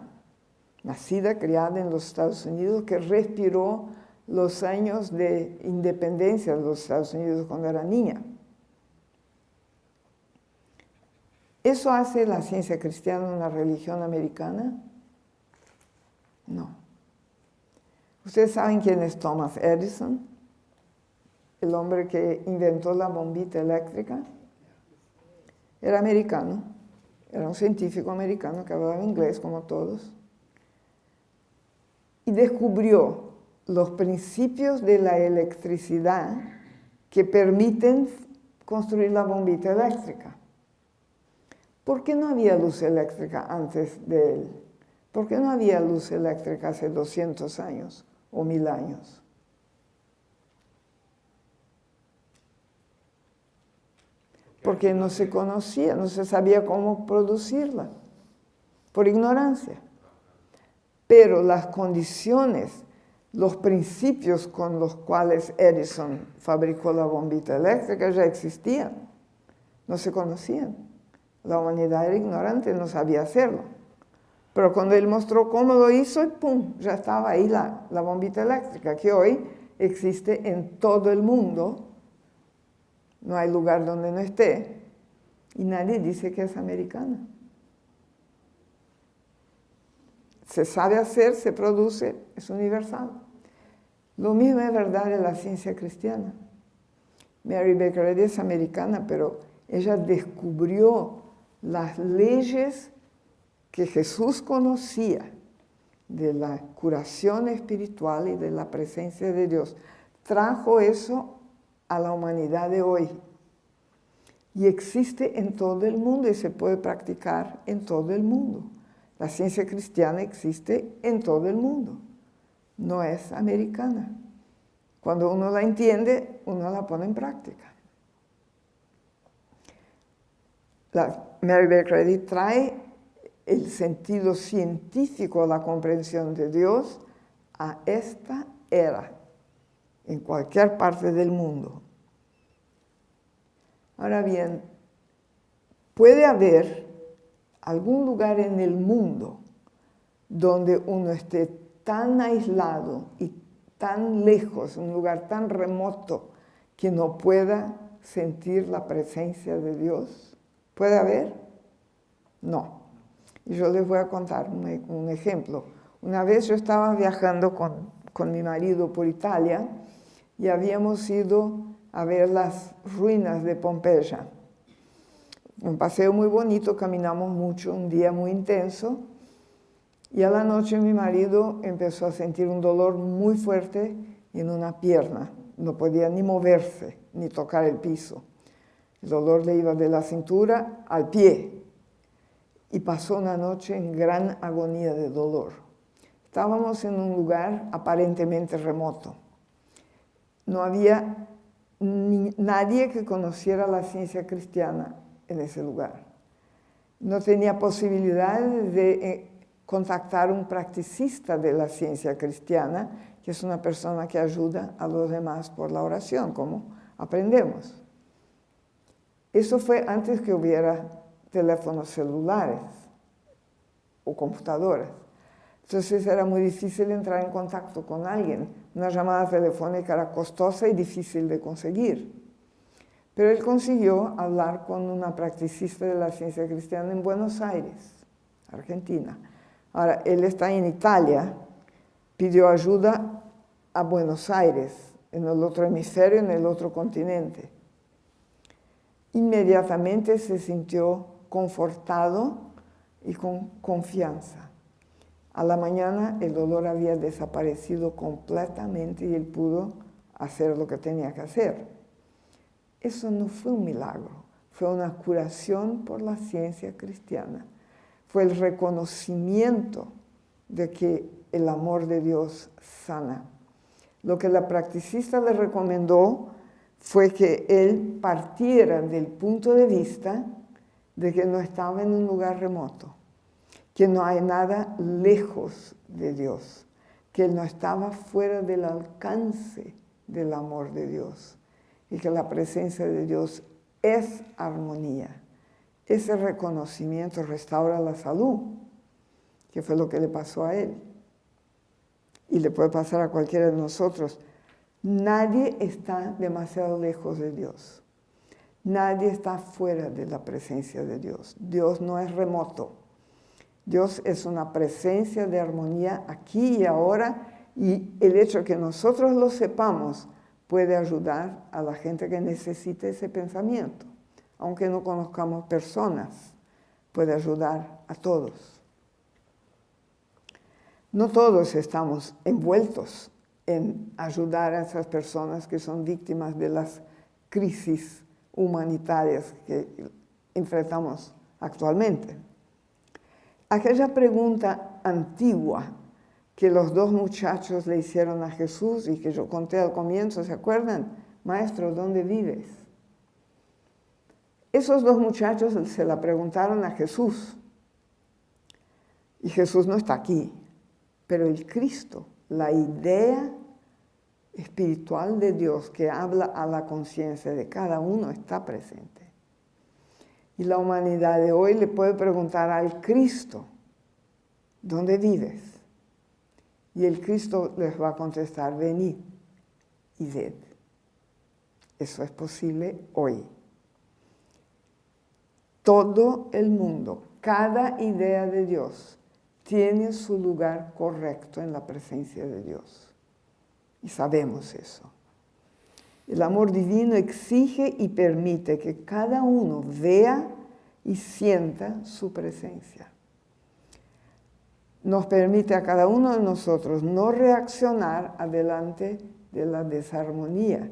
nacida, criada en los Estados Unidos, que respiró los años de independencia de los Estados Unidos cuando era niña. ¿Eso hace la ciencia cristiana una religión americana? No. ¿Ustedes saben quién es Thomas Edison? El hombre que inventó la bombita eléctrica. Era americano, era un científico americano que hablaba inglés como todos. Y descubrió los principios de la electricidad que permiten construir la bombita eléctrica. ¿Por qué no había luz eléctrica antes de él? ¿Por qué no había luz eléctrica hace 200 años o 1000 años? Porque no se conocía, no se sabía cómo producirla, por ignorancia. Pero las condiciones, los principios con los cuales Edison fabricó la bombita eléctrica ya existían, no se conocían. La humanidad era ignorante, no sabía hacerlo. Pero cuando él mostró cómo lo hizo, ¡pum!, ya estaba ahí la bombita eléctrica, que hoy existe en todo el mundo. No hay lugar donde no esté. Y nadie dice que es americana. Se sabe hacer, se produce, es universal. Lo mismo es verdad de la ciencia cristiana. Mary Baker Eddy es americana, pero ella descubrió las leyes que Jesús conocía de la curación espiritual y de la presencia de Dios. Trajo eso a la humanidad de hoy. Y existe en todo el mundo y se puede practicar en todo el mundo. La ciencia cristiana existe en todo el mundo. No es americana. Cuando uno la entiende, uno la pone en práctica. Mary Baker Eddy trae el sentido científico a la comprensión de Dios a esta era, en cualquier parte del mundo. Ahora bien, puede haber algún lugar en el mundo donde uno esté tan aislado y tan lejos, un lugar tan remoto, que no pueda sentir la presencia de Dios. ¿Puede haber? No. Y yo les voy a contar un ejemplo. Una vez yo estaba viajando con mi marido por Italia y habíamos ido a ver las ruinas de Pompeya. Un paseo muy bonito, caminamos mucho, un día muy intenso. Y a la noche mi marido empezó a sentir un dolor muy fuerte en una pierna. No podía ni moverse, ni tocar el piso. El dolor le iba de la cintura al pie. Y pasó una noche en gran agonía de dolor. Estábamos en un lugar aparentemente remoto. No había nadie que conociera la ciencia cristiana en ese lugar. No tenía posibilidad de contactar a un practicista de la ciencia cristiana, que es una persona que ayuda a los demás por la oración, como aprendemos. Eso fue antes que hubiera teléfonos celulares o computadoras. Entonces era muy difícil entrar en contacto con alguien. Una llamada telefónica era costosa y difícil de conseguir. Pero él consiguió hablar con una practicista de la ciencia cristiana en Buenos Aires, Argentina. Ahora, él está en Italia, pidió ayuda a Buenos Aires, en el otro hemisferio, en el otro continente. Inmediatamente se sintió confortado y con confianza. A la mañana el dolor había desaparecido completamente y él pudo hacer lo que tenía que hacer. Eso no fue un milagro, fue una curación por la ciencia cristiana. Fue el reconocimiento de que el amor de Dios sana. Lo que la practicista le recomendó fue que él partiera del punto de vista de que no estaba en un lugar remoto, que no hay nada lejos de Dios, que él no estaba fuera del alcance del amor de Dios y que la presencia de Dios es armonía. Ese reconocimiento restaura la salud, que fue lo que le pasó a él. Y le puede pasar a cualquiera de nosotros. Nadie está demasiado lejos de Dios. Nadie está fuera de la presencia de Dios. Dios no es remoto. Dios es una presencia de armonía aquí y ahora, y el hecho de que nosotros lo sepamos puede ayudar a la gente que necesite ese pensamiento. Aunque no conozcamos personas, puede ayudar a todos. No todos estamos envueltos en ayudar a esas personas que son víctimas de las crisis humanitarias que enfrentamos actualmente. Aquella pregunta antigua que los dos muchachos le hicieron a Jesús y que yo conté al comienzo, ¿se acuerdan? Maestro, ¿dónde vives? Esos dos muchachos se la preguntaron a Jesús. Y Jesús no está aquí, pero el Cristo, la idea espiritual de Dios que habla a la conciencia de cada uno está presente. Y la humanidad de hoy le puede preguntar al Cristo, ¿dónde vives? Y el Cristo les va a contestar, venid y ved. Eso es posible hoy. Todo el mundo, cada idea de Dios, tiene su lugar correcto en la presencia de Dios. Y sabemos eso. El amor divino exige y permite que cada uno vea y sienta su presencia. Nos permite a cada uno de nosotros no reaccionar adelante de la desarmonía,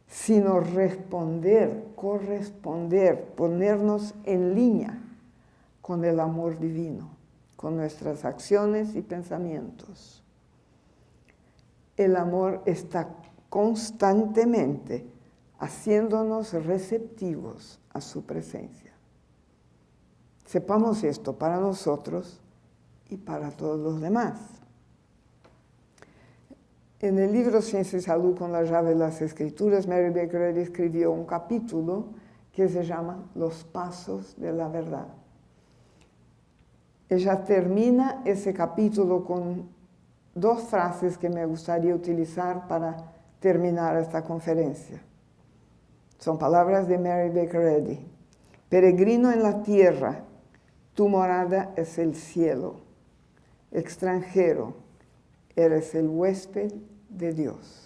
sino responder, corresponder, ponernos en línea con el amor divino, con nuestras acciones y pensamientos. El amor está constantemente haciéndonos receptivos a su presencia. Sepamos esto para nosotros y para todos los demás. En el libro Ciencia y Salud con la llave de las Escrituras, Mary Baker Eddy escribió un capítulo que se llama Los Pasos de la Verdad. Ella termina ese capítulo con dos frases que me gustaría utilizar para terminar esta conferencia. Son palabras de Mary Baker Eddy. Peregrino en la tierra, tu morada es el cielo. Extranjero, eres el huésped de Dios.